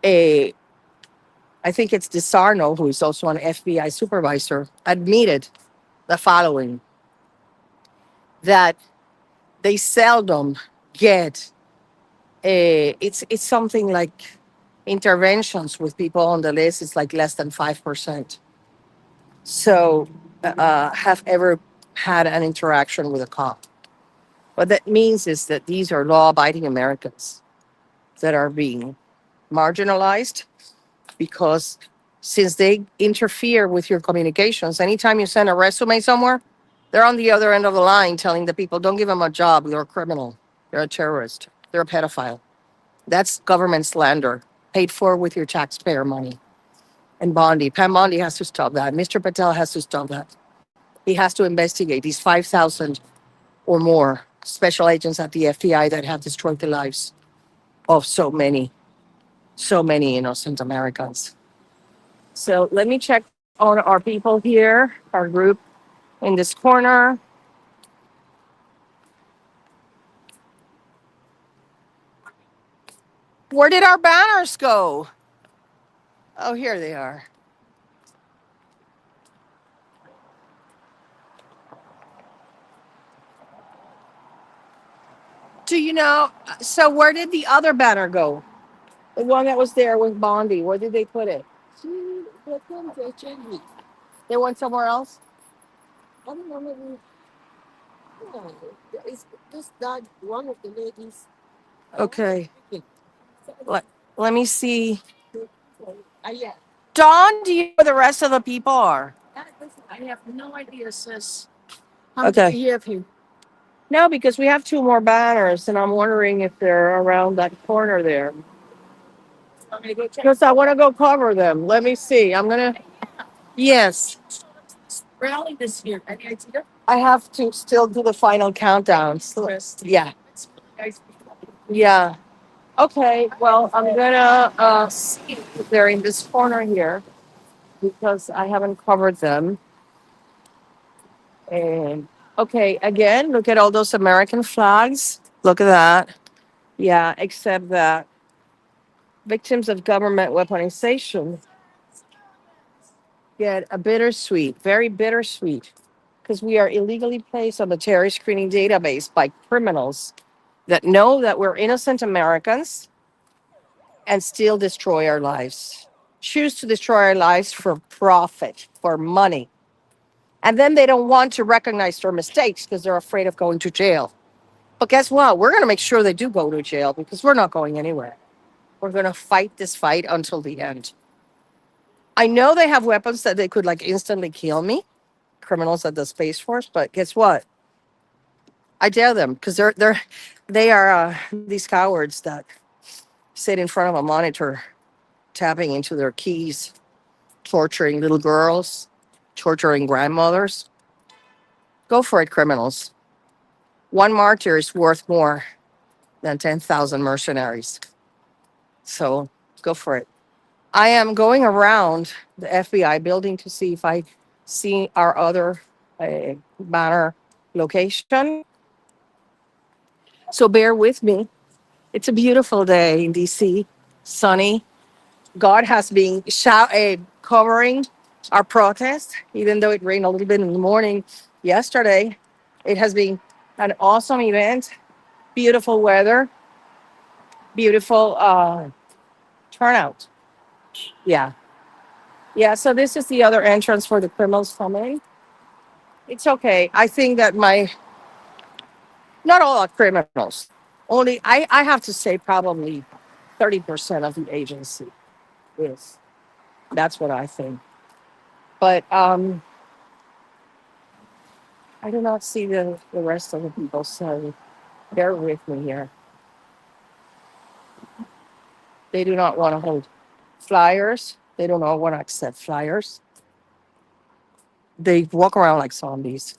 A I think it's DeSarno, who is also an FBI supervisor, admitted the following: that they seldom get it's something like interventions with people on the list is like less than 5%. So have ever had an interaction with a cop. What that means is that these are law-abiding Americans that are being marginalized because since they interfere with your communications, anytime you send a resume somewhere, they're on the other end of the line telling the people, don't give them a job, they're a criminal, they're a terrorist, they're a pedophile. That's government slander, paid for with your taxpayer money. And Bondi, Pam Bondi has to stop that. Mr. Patel has to stop that. He has to investigate these 5,000 or more special agents at the FBI that have destroyed the lives of so many innocent Americans. So let me check on our people here, our group in this corner. Where did our banners go? Oh, here they are. Do you know? So where did the other banner go? The one that was there with Bondi. Where did they put it? They went somewhere else? Yeah, it's just that one of the ladies. Okay. Let, let me see. Yeah. Dawn, do you know where the rest of the people are? I have no idea, sis. Okay. You have you. No, because we have two more banners, and I'm wondering if they're around that corner there. I'm gonna go check. Because I want to go cover them. Let me see. I'm gonna. Yes, Rally this year. Any idea? I have to still do the final countdown. So, yeah, It's really nice. yeah. Okay. Well, I'm gonna see if they're in this corner here because I haven't covered them. And okay, again, look at all those American flags. Look at that. Yeah, except that victims of government weaponization get a bittersweet, very bittersweet, because we are illegally placed on the terrorist screening database by criminals that know that we're innocent Americans and still destroy our lives, choose to destroy our lives for profit, for money. And then they don't want to recognize their mistakes because they're afraid of going to jail. But guess what? We're going to make sure they do go to jail because we're not going anywhere. We're going to fight this fight until the end. I know they have weapons that they could like instantly kill me, criminals at the Space Force, but guess what? I dare them because they are these cowards that sit in front of a monitor, tapping into their keys, torturing little girls, torturing grandmothers. Go for it, criminals. One martyr is worth more than 10,000 mercenaries. So go for it. I am going around the FBI building to see if I see our other banner location. So bear with me. It's a beautiful day in DC, sunny. God has been covering our protest, even though it rained a little bit in the morning yesterday. It has been an awesome event, beautiful weather, beautiful turnout. Yeah. Yeah. So this is the other entrance for the criminals coming. It's okay. I think that not all are criminals. Only, I have to say, probably 30% of the agency is. That's what I think. But I do not see the rest of the people, so bear with me here. They do not want to hold flyers. They do not want to accept flyers. They walk around like zombies.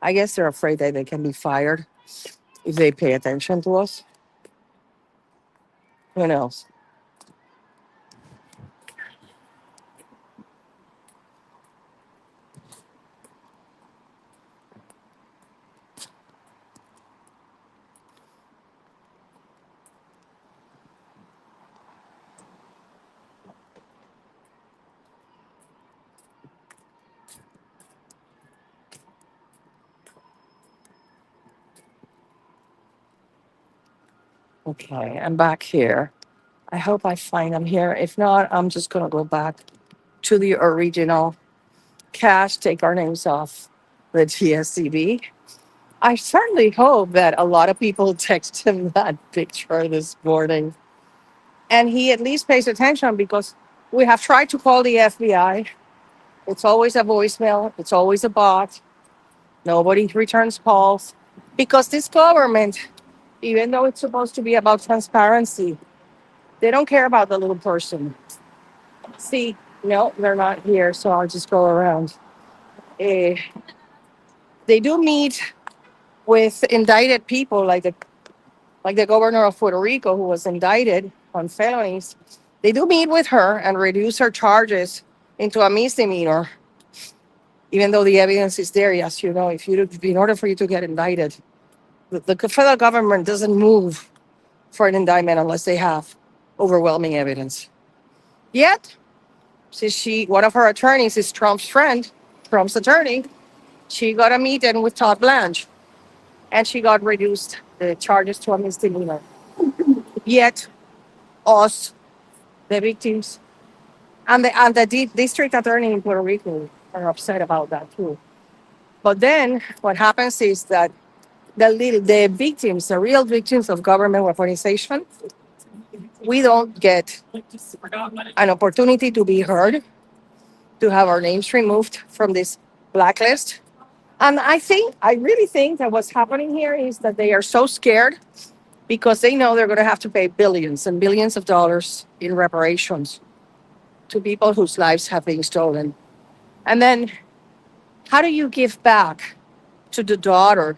I guess they're afraid that they can be fired if they pay attention to us. Who knows? Okay, I'm back here. I hope I find them here. If not, I'm just going to go back to the original cache, take our names off the TSCB. I certainly hope that a lot of people text him that picture this morning and he at least pays attention because we have tried to call the FBI. It's always a voicemail, it's always a bot. Nobody returns calls because this government, even though it's supposed to be about transparency, they don't care about the little person. See, no, they're not here, so I'll just go around. Eh, they do meet with indicted people like the governor of Puerto Rico who was indicted on felonies. They do meet with her and reduce her charges into a misdemeanor, even though the evidence is there. Yes, you know, if you in order for you to get indicted, the federal government doesn't move for an indictment unless they have overwhelming evidence. Yet, since one of her attorneys is Trump's friend, Trump's attorney, she got a meeting with Todd Blanche, and she got reduced the charges to a misdemeanor. Yet, us, the victims, and the district attorney in Puerto Rico are upset about that too. But then what happens is that the victims, the real victims of government weaponization, we don't get an opportunity to be heard, to have our names removed from this blacklist. And I really think that what's happening here is that they are so scared because they know they're going to have to pay billions and billions of dollars in reparations to people whose lives have been stolen. And then how do you give back to the daughter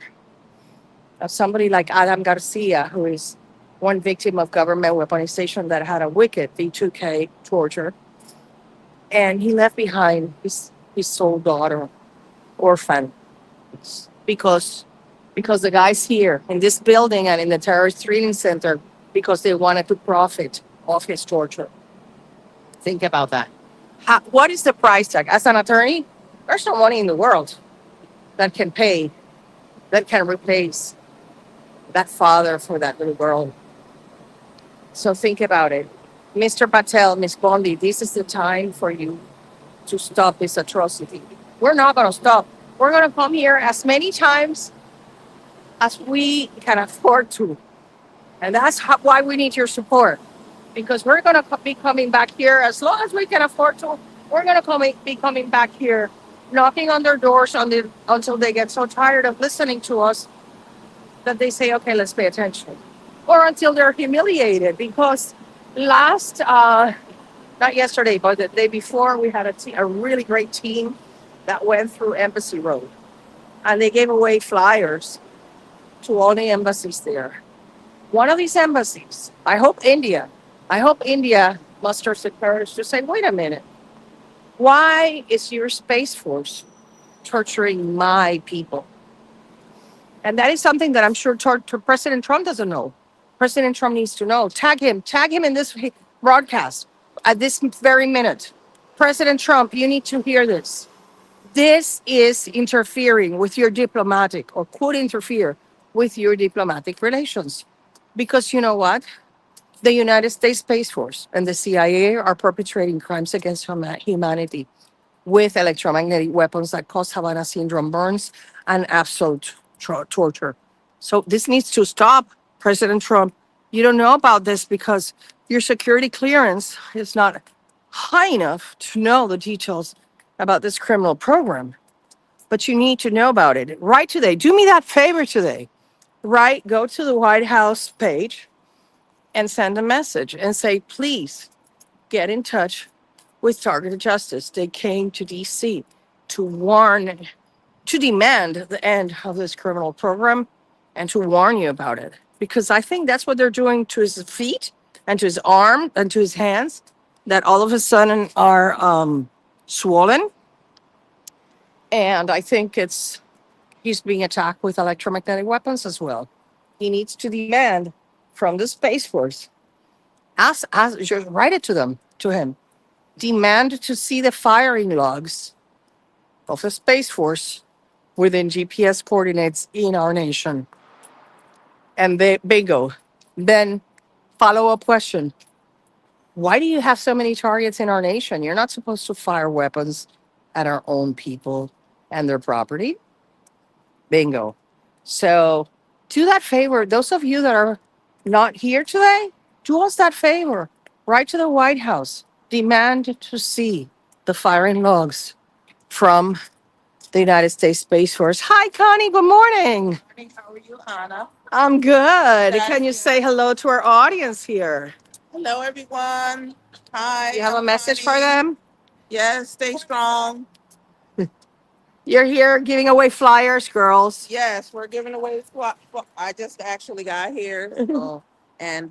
of somebody like Adam Garcia, who is one victim of government weaponization that had a wicked V2K torture, and he left behind his sole daughter, orphan, because the guys here in this building and in the terrorist training center, because they wanted to profit off his torture. Think about that. What is the price tag? As an attorney, there's no money in the world that can pay, that can replace that father for that little girl. So think about it. Mr. Patel, Miss Bondi, this is the time for you to stop this atrocity. We're not going to stop. We're going to come here as many times as we can afford to. And that's why we need your support. Because we're going to be coming back here as long as we can afford to. We're going to be coming back here, knocking on their doors until they get so tired of listening to us that they say, okay, let's pay attention. Or until they're humiliated. Because not yesterday, but the day before, we had a really great team that went through Embassy Road. And they gave away flyers to all the embassies there. One of these embassies, I hope India musters the courage to say, wait a minute, why is your Space Force torturing my people? And that is something that I'm sure President Trump doesn't know. President Trump needs to know. Tag him in this broadcast at this very minute. President Trump, you need to hear this. This is interfering with your diplomatic, or could interfere with your diplomatic relations. Because you know what? The United States Space Force and the CIA are perpetrating crimes against humanity with electromagnetic weapons that cause Havana syndrome burns and absolute torture. So this needs to stop, President Trump. You don't know about this because your security clearance is not high enough to know the details about this criminal program. But you need to know about it. Right today. Do me that favor today. Right? Go to the White House page and send a message and say, please get in touch with Targeted Justice. They came to DC to warn, to demand the end of this criminal program and to warn you about it. Because I think that's what they're doing to his feet and to his arm and to his hands, that all of a sudden are swollen. And I think he's being attacked with electromagnetic weapons as well. He needs to demand from the Space Force, just write it to him, demand to see the firing logs of the Space Force within GPS coordinates in our nation. And bingo. Then follow-up question. Why do you have so many targets in our nation? You're not supposed to fire weapons at our own people and their property. Bingo. So do that favor. Those of you that are not here today, do us that favor. Write to the White House. Demand to see the firing logs from the United States Space Force. Hi, Connie. Good morning. How are you, Anna? I'm good. That's Can you good. say hello to our audience here? Hello, everyone. Hi, You have I'm a message for Connie. them? Yes, stay strong. You're here giving away flyers, girls. Yes, we're giving away squat. I just actually got here. So, and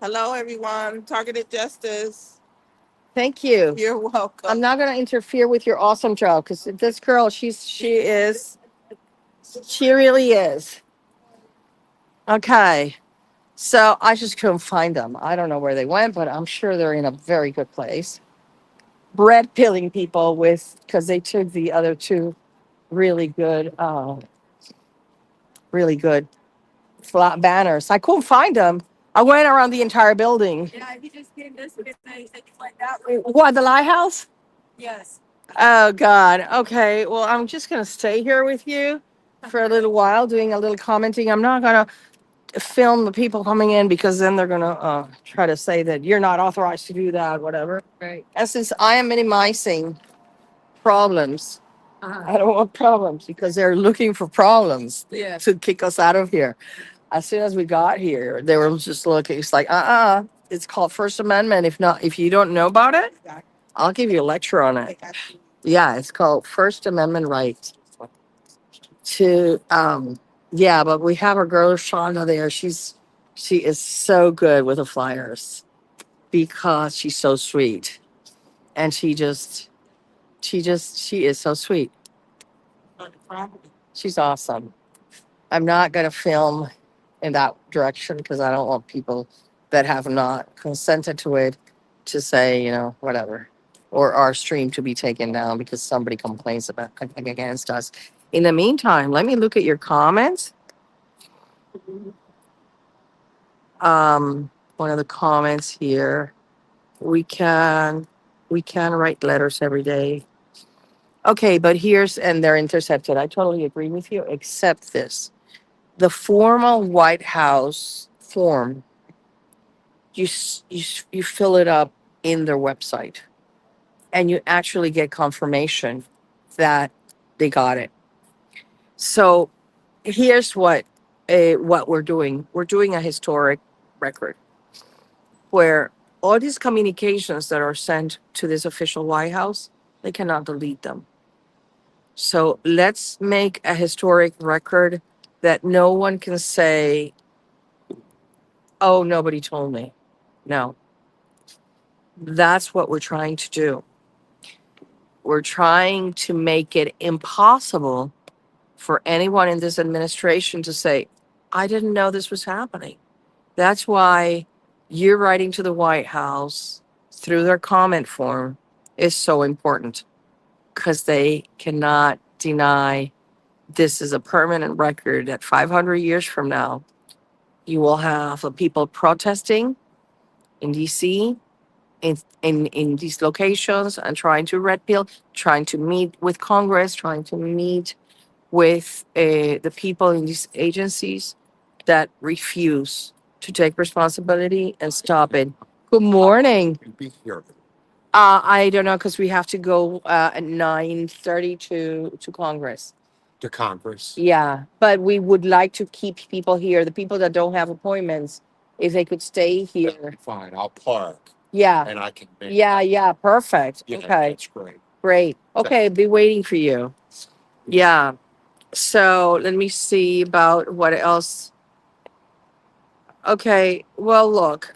hello, everyone. Targeted Justice. Thank you. You're I'm welcome. not going to interfere with your awesome job because this girl, she really is. Okay. So I just couldn't find them. I don't know where they went, but I'm sure they're in a very good place. Bread pilling people because they took the other two really good, really good flat banners. I couldn't find them. I went around the entire building. Yeah, he just came this way. Like that. What, the lighthouse? Yes. Oh God. Okay. Well, I'm just gonna stay here with you for a little while, doing a little commenting. I'm not gonna film the people coming in because then they're gonna try to say that you're not authorized to do that, whatever. Right. And since I am minimizing problems, Uh-huh. I don't want problems because they're looking for problems Yeah. to kick us out of here. As soon as we got here, they were just looking. It's like, it's called First Amendment. If not, if you don't know about it, I'll give you a lecture on it. Yeah, it's called First Amendment right to yeah, but we have our girl Shonda there. She is so good with the flyers because she's so sweet. And she is so sweet. She's awesome. I'm not gonna film in that direction because I don't want people that have not consented to it to say, whatever. Or our stream to be taken down because somebody complains about against us. In the meantime, let me look at your comments. One of the comments here. We can write letters every day. Okay, but and they're intercepted. I totally agree with you, except this. The formal White House form, you fill it up in their website and you actually get confirmation that they got it. So here's what we're doing. We're doing a historic record where all these communications that are sent to this official White House, they cannot delete them. So let's make a historic record that no one can say, oh, nobody told me. No, that's what we're trying to do. We're trying to make it impossible for anyone in this administration to say, I didn't know this was happening. That's why you're writing to the White House through their comment form is so important because they cannot deny this is a permanent record that 500 years from now, you will have people protesting in DC, in these locations, and trying to red pill, trying to meet with Congress, trying to meet with the people in these agencies that refuse to take responsibility and stop it. Good morning. Be here I don't know because we have to go at 9:30 to Congress. to Congress. Yeah, but we would like to keep people here. The people that don't have appointments, if they could stay here. Fine, I'll park Yeah, and I can make. yeah, perfect. Yeah, Okay, that's great. great. Okay, be waiting for you. Yeah. So let me see about what else. Okay. Well, look,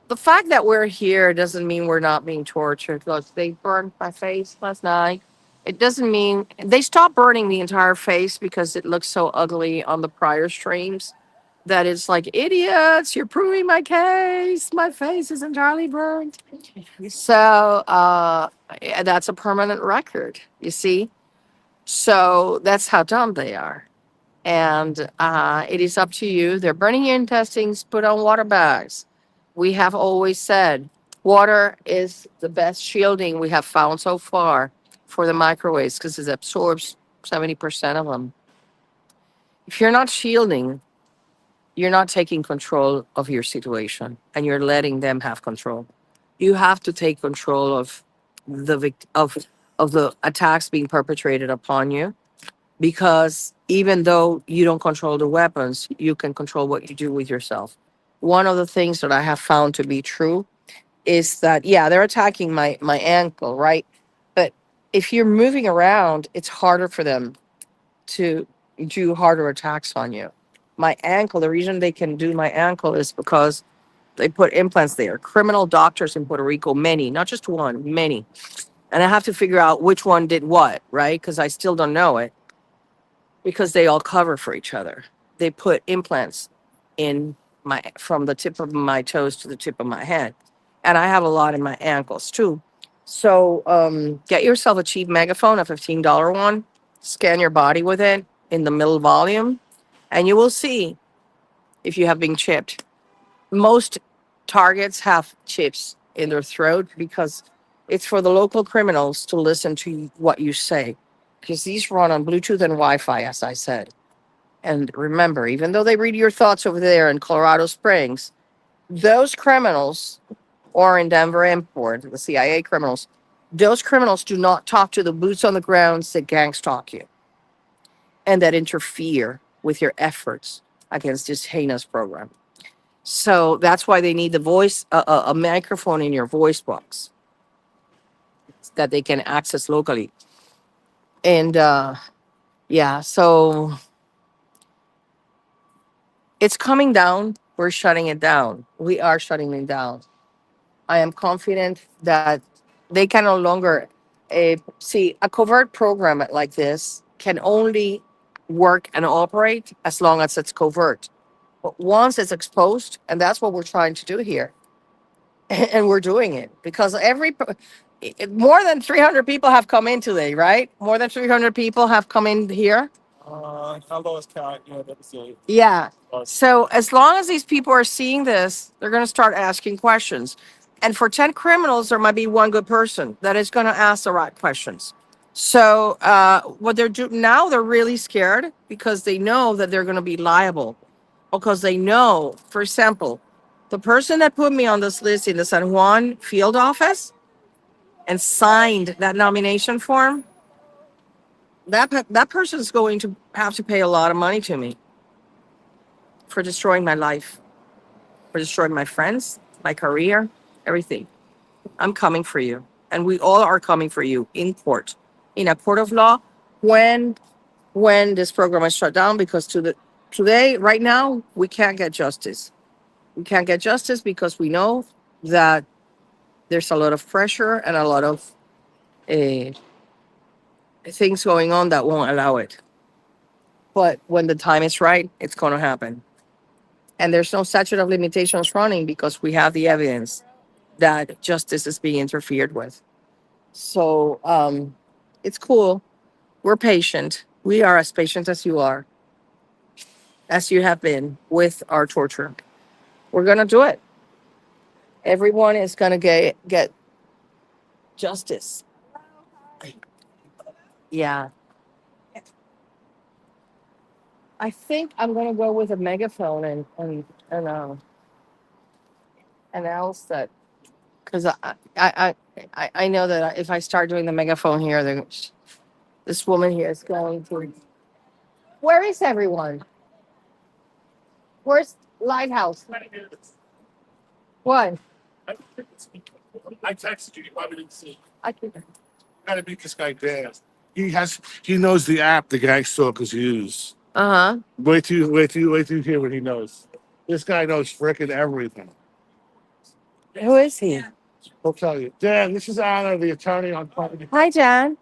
the fact that we're here doesn't mean we're not being tortured. Look, they burned my face last night. It doesn't mean they stopped burning the entire face because it looks so ugly on the prior streams that it's like, idiots, you're proving my case. My face is entirely burned. So yeah, that's a permanent record, you see? So that's how dumb they are. And it is up to you. They're burning your intestines, put on water bags. We have always said water is the best shielding we have found so far for the microwaves because it absorbs 70% of them. If you're not shielding, you're not taking control of your situation and you're letting them have control. You have to take control of of the attacks being perpetrated upon you because even though you don't control the weapons, you can control what you do with yourself. One of the things that I have found to be true is that yeah, they're attacking my ankle, right? But if you're moving around, it's harder for them to do harder attacks on you. My ankle, the reason they can do my ankle is because they put implants there. Criminal doctors in Puerto Rico, many, not just one, many. And I have to figure out which one did what, right? Because I still don't know it because they all cover for each other. They put implants in my from the tip of my toes to the tip of my head. And I have a lot in my ankles too. So get yourself a cheap megaphone, a $15 one, scan your body with it in the middle volume, and you will see if you have been chipped. Most targets have chips in their throat because It's for the local criminals to listen to what you say, because these run on Bluetooth and Wi-Fi, as I said. And remember, even though they read your thoughts over there in Colorado Springs, those criminals, or in Denver Import, the CIA criminals, those criminals do not talk to the boots on the ground that gangs talk you and that interfere with your efforts against this heinous program. So that's why they need the voice, a microphone in your voice box that they can access locally. And yeah, so it's coming down. We're shutting it down. We are shutting it down. I am confident that they can no longer see a covert program like this can only work and operate as long as it's covert. But once it's exposed, and that's what we're trying to do here, and we're doing it because more than 300 people have come in today, right? More than 300 people have come in here. I lost count. Yeah, that was it. Yeah. So as long as these people are seeing this, they're going to start asking questions. And for 10 criminals, there might be one good person that is going to ask the right questions. So what they're doing now, they're really scared because they know that they're going to be liable. Because they know, for example, the person that put me on this list in the San Juan field office and signed that nomination form, that person is going to have to pay a lot of money to me for destroying my life, for destroying my friends, my career, everything. I'm coming for you. And we all are coming for you in court, in a court of law, when this program is shut down, because today, right now, we can't get justice. We can't get justice because we know that there's a lot of pressure and a lot of uh, things going on that won't allow it. But when the time is right, it's going to happen. And there's no statute of limitations running because we have the evidence that justice is being interfered with. So it's cool. We're patient. We are as patient as you are, as you have been with our torture. We're going to do it. Everyone is going to get justice. Yeah. I think I'm going to go with a megaphone and announce that, because I know that if I start doing the megaphone here, this woman here is going to. Where is everyone? Where's Lighthouse? What? I texted you. You probably didn't see. I can. Gotta beat this guy down. He knows the app the gang stalkers use. Uh huh. Wait till you hear what he knows. This guy knows frickin' everything. Who is he? He'll tell you. Dan, this is Anna, the attorney on property. Hi, John.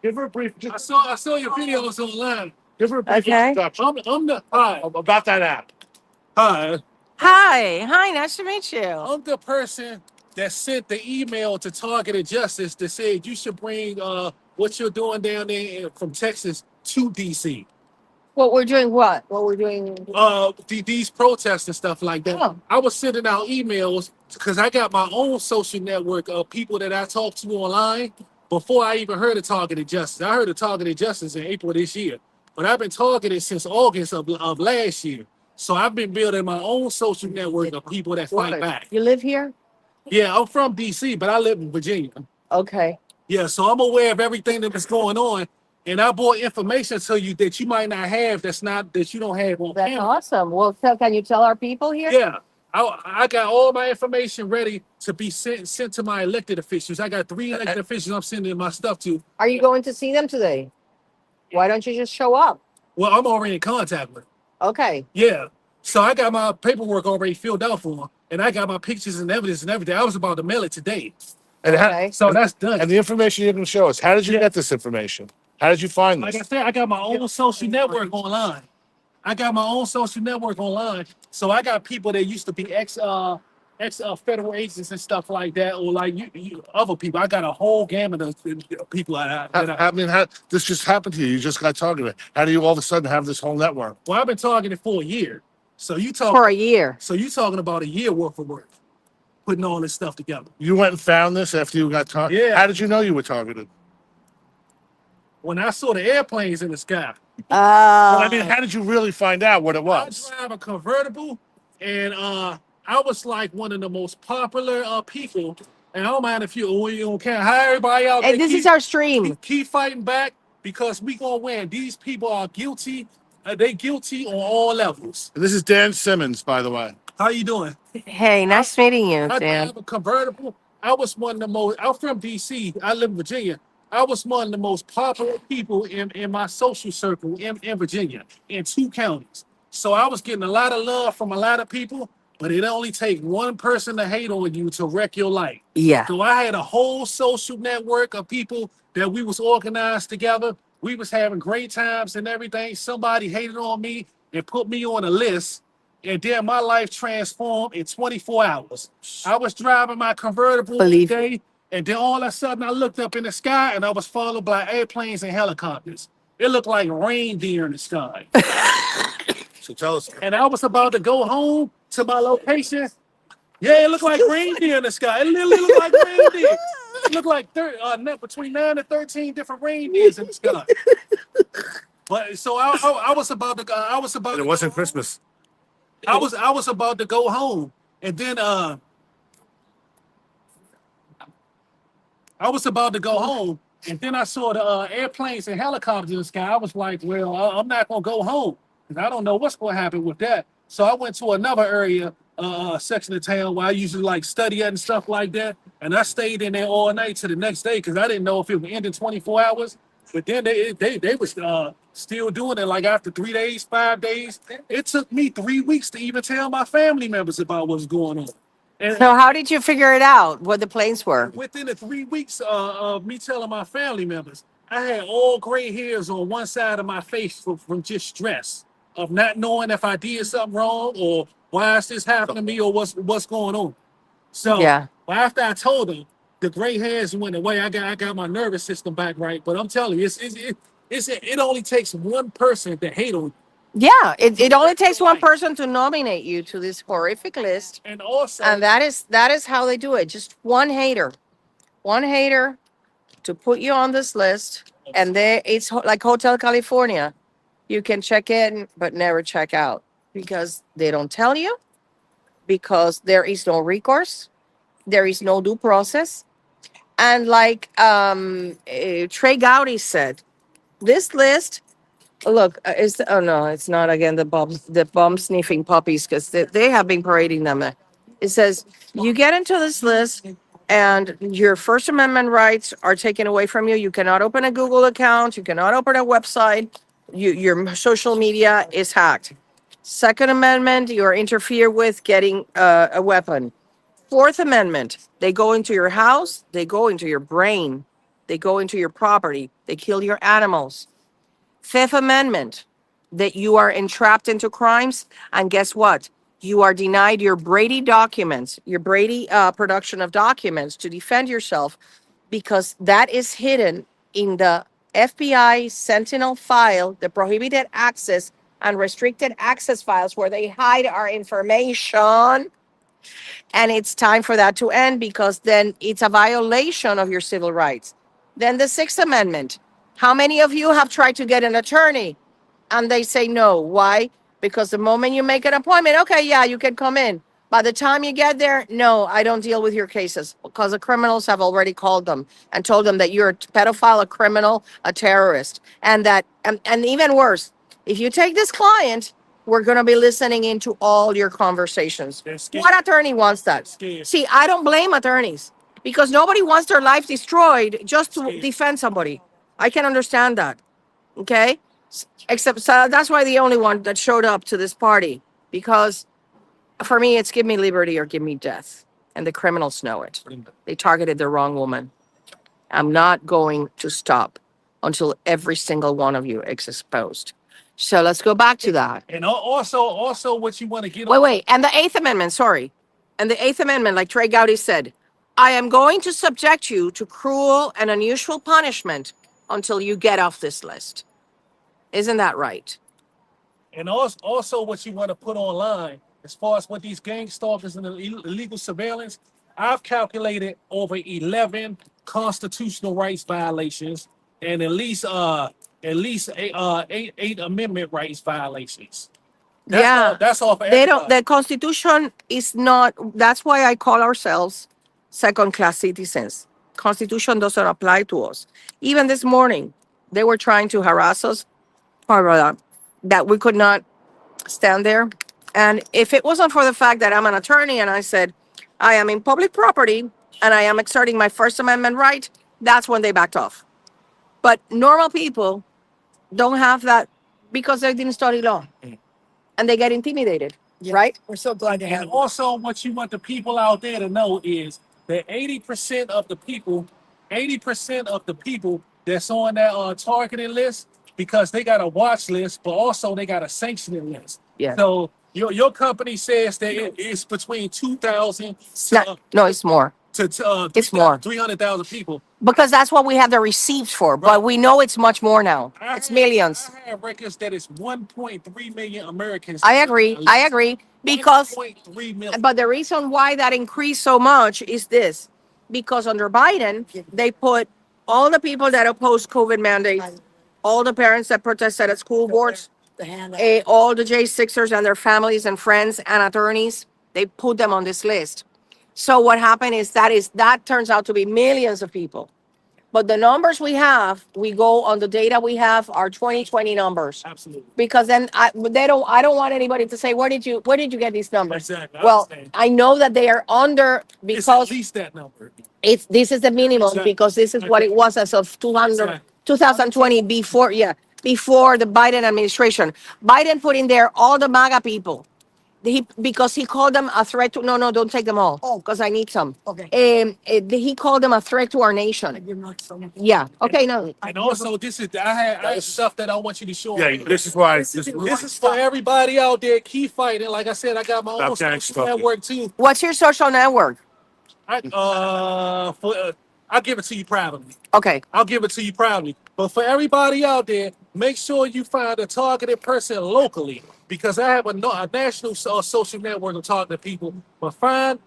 Give her a brief. I saw your videos online. Give her a brief Okay. introduction I'm the hi. about that app. Hi. Hi. Nice to meet you. I'm the person that sent the email to Targeted Justice that said you should bring what you're doing down there from Texas to DC. What we're doing? What we're doing? These protests and stuff like that. Oh. I was sending out emails because I got my own social network of people that I talk to online before I even heard of Targeted Justice. I heard of Targeted Justice in April this year, but I've been targeted since August of last year. So I've been building my own social network of people that fight back. You live here? Yeah, I'm from DC, but I live in Virginia. Okay. Yeah, so I'm aware of everything that's going on. And I brought information to you that you might not have, that you don't have on That's camera. awesome. Well, can you tell our people here? Yeah, I got all my information ready to be sent to my elected officials. I got 3 elected officials I'm sending my stuff to. Are you going to see them today? Why don't you just show up? Well, I'm already in contact with them. Okay. Yeah, so I got my paperwork already filled out for them, and I got my pictures and evidence and everything. I was about to mail it today. And Okay. So that's done. and the information you're going to show us. How did you get this information? How did you find Like I this? said, I got my own social network online. So I got people that used to be ex federal agents and stuff like that, or like you other people. I got a whole gamut of people How this just happened to you? You just got targeted. How do you all of a sudden have this whole network? well, I've been targeting for a year. So you For a year. So you talking about a year worth of work. putting all this stuff together. You went and found this after you got targeted? Yeah. How did you know you were targeted? When I saw the airplanes in the sky, Well, I mean, how did you really find out what it I was? drive a convertible, and I was like one of the most popular people. And I don't mind if you don't care how everybody out there. And this is our stream. Keep fighting back because we gonna win. These people are guilty. They guilty on all levels. This is Dan Simmons, by the way. How you doing? Hey, nice meeting you, I Dan. drive a convertible. I was one of the most. I'm from DC. I live in Virginia. I was one of the most popular people in my social circle in Virginia, in 2 counties. So I was getting a lot of love from a lot of people, but it only takes one person to hate on you to wreck your life. Yeah. So I had a whole social network of people that we was organized together. We was having great times and everything. Somebody hated on me and put me on a list. And then my life transformed in 24 hours. I was driving my convertible Believe- one day, and then all of a sudden I looked up in the sky and I was followed by airplanes and helicopters. It looked like reindeer in the sky. So tell us. And I was about to go home to my location. Yeah, it looked like reindeer in the sky. It literally looked like reindeer. It looked like between 9 and 13 different reindeers in the sky. But so I was about to go. I was about. And it wasn't Christmas. I was about to go home, and then I was about to go home, and then I saw the airplanes and helicopters in the sky. I was like, well, I'm not gonna go home because I don't know what's gonna happen with that. So I went to another area, section of town where I usually like study at and stuff like that, and I stayed in there all night to the next day because I didn't know if it would end in 24 hours. But then they was still doing it like after 3 days, 5 days. It took me 3 weeks to even tell my family members about what's going on. And So how did you figure it out? What the planes were? within the 3 weeks of me telling my family members, I had all gray hairs on one side of my face from just stress of not knowing if I did something wrong or why is this happening to me or what's going on. So Yeah. after I told them, the gray hairs went away. I got my nervous system back right. But I'm telling you, it only takes one person to hate on you. Yeah, it only takes one person to nominate you to this horrific list, And also, and that is how they do it. Just one hater to put you on this list, and like Hotel California. You can check in but never check out because they don't tell you, because there is no recourse, there is no due process, and like Trey Gowdy said, this list. Look, oh no, it's not again the bomb sniffing puppies because they have been parading them. It says you get into this list and your First Amendment rights are taken away from you. You cannot open a Google account. You cannot open a website. Your social media is hacked. Second Amendment, you are interfered with getting a weapon. Fourth Amendment, they go into your house, they go into your brain, they go into your property, they kill your animals. Fifth Amendment, that you are entrapped into crimes. And guess what? You are denied your Brady documents, your Brady production of documents to defend yourself, because that is hidden in the FBI Sentinel file, the prohibited access and restricted access files where they hide our information. And it's time for that to end because then it's a violation of your civil rights. Then the Sixth Amendment. How many of you have tried to get an attorney and they say no? Why? Because the moment you make an appointment, okay, yeah, you can come in. By the time you get there, no, I don't deal with your cases because the criminals have already called them and told them that you're a pedophile, a criminal, a terrorist. And that, and even worse, if you take this client, we're going to be listening into all your conversations. They're scared. What attorney wants that? Scared. See, I don't blame attorneys because nobody wants their life destroyed just to defend somebody. I can understand that. Okay? Except so that's why the only one that showed up to this party, because for me, it's give me liberty or give me death. And the criminals know it. They targeted the wrong woman. I'm not going to stop until every single one of you is exposed. So let's go back to that. And also what you want to get Wait. And the Eighth Amendment, sorry. And the Eighth Amendment, like Trey Gowdy said, I am going to subject you to cruel and unusual punishment until you get off this list. Isn't that right? And also what you want to put online, as far as what these gang stalkers and illegal surveillance, I've calculated over 11 constitutional rights violations and at least eight amendment rights violations. That's all. Yeah, That's all for they don't. everybody. The Constitution is not. That's why I call ourselves second-class citizens. Constitution doesn't apply to us. Even this morning, they were trying to harass us for that we could not stand there. And if it wasn't for the fact that I'm an attorney and I said I am in public property and I am exerting my First Amendment right, that's when they backed off. But normal people don't have that because they didn't study law and they get intimidated, Yeah. right? We're so glad to have And you. also, what you want the people out there to know is that 80% of the people, 80% of the people that's on that targeted list, because they got a watch list, but also they got a sanctioning list. Yeah. So your company says that it's between 2,000 No, it's more. to It's more 300,000 people. because that's what we have the receipts for. But Right. we know it's much more now. I It's have, millions. I have records that it's 1.3 million Americans. I that's on agree. that I list. agree because 1.3 million. but the reason why that increased so much is this because under Biden, they put all the people that oppose COVID mandates, all the parents that protested at school boards, The hand. all the J6ers and their families and friends and attorneys, they put them on this list. So what happened is that turns out to be millions of people. But the numbers we have, we go on the data we have are 2020 numbers Absolutely. because then I don't want anybody to say where did you get these numbers? Exactly. I Well, understand. I know that they are under It's at because least that number. it's this is the minimum Exactly. because this is what it was as of 200, Exactly. 2020 before the Biden administration. Biden put in there all the MAGA people. Because he called them a threat to no, don't take them all Oh. because I need some. Okay. He called them a threat to our nation. You're not so much. Yeah. Okay. No. And also, I have stuff that I want you to show. Yeah, me. this is why. This is for everybody out there. Keep fighting. Like I said, I got my own Stop social talking. network too. What's your social network? I'll give it to you privately. Okay. I'll give it to you proudly. But for everybody out there, make sure you find a targeted person locally because I have a national social network of targeted people. But find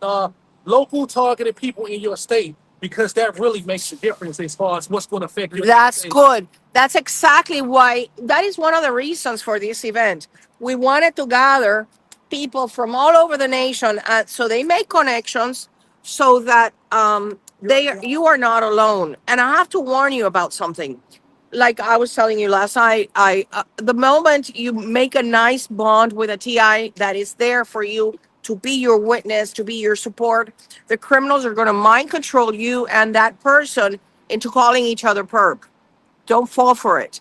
local targeted people in your state because that really makes a difference as far as what's going to affect your That's state. good. That's exactly why. That is one of the reasons for this event. We wanted to gather people from all over the nation, so they make connections, so that you are not alone. And I have to warn you about something. Like I was telling you last night, the moment you make a nice bond with a TI that is there for you to be your witness, to be your support, the criminals are going to mind control you and that person into calling each other perp. Don't fall for it.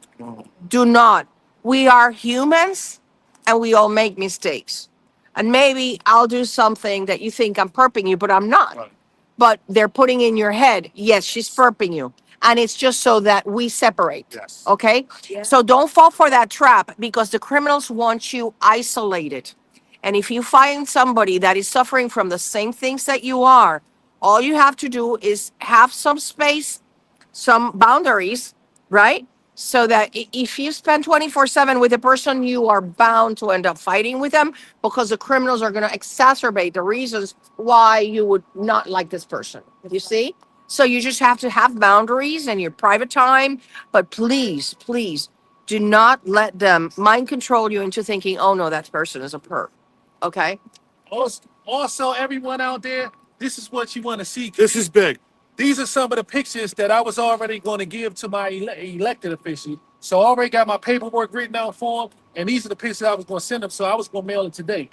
Do not. We are humans and we all make mistakes. And maybe I'll do something that you think I'm perping you, but I'm not. Right. But they're putting in your head, yes, she's perping you. And it's just so that we separate. Yes. Okay? So don't fall for that trap because the criminals want you isolated. And if you find somebody that is suffering from the same things that you are, all you have to do is have some space, some boundaries, right? So that if you spend 24/7 with a person, you are bound to end up fighting with them because the criminals are going to exacerbate the reasons why you would not like this person. You see? So you just have to have boundaries and your private time. But please, please do not let them mind control you into thinking, oh no, that person is a perp. Okay? Also, everyone out there, this is what you want to see. This is big. These are some of the pictures that I was already going to give to my elected official. So I already got my paperwork written out for them, and these are the pictures I was going to send them. So I was going to mail it today.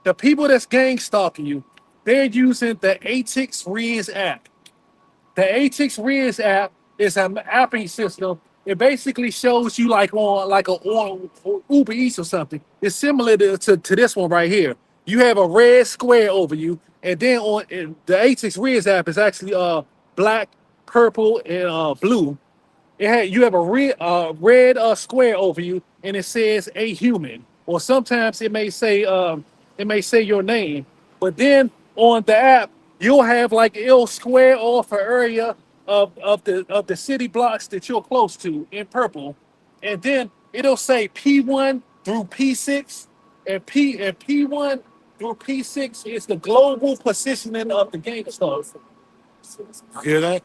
The people that's gang stalking you, they're using the ATIX Riz app. The ATIX Riz app is an apping system. It basically shows you on Uber Eats or something. It's similar to this one right here. You have a red square over you, and then the ATIX Riz app is actually black, purple, and blue. You have a red square over you, and it says a human, or sometimes it may say your name. But then on the app, you'll have like it'll square off an area of the city blocks that you're close to in purple, and then it'll say P1 through P6 and P1 through P6 is the global positioning of the GameStop. Hear that?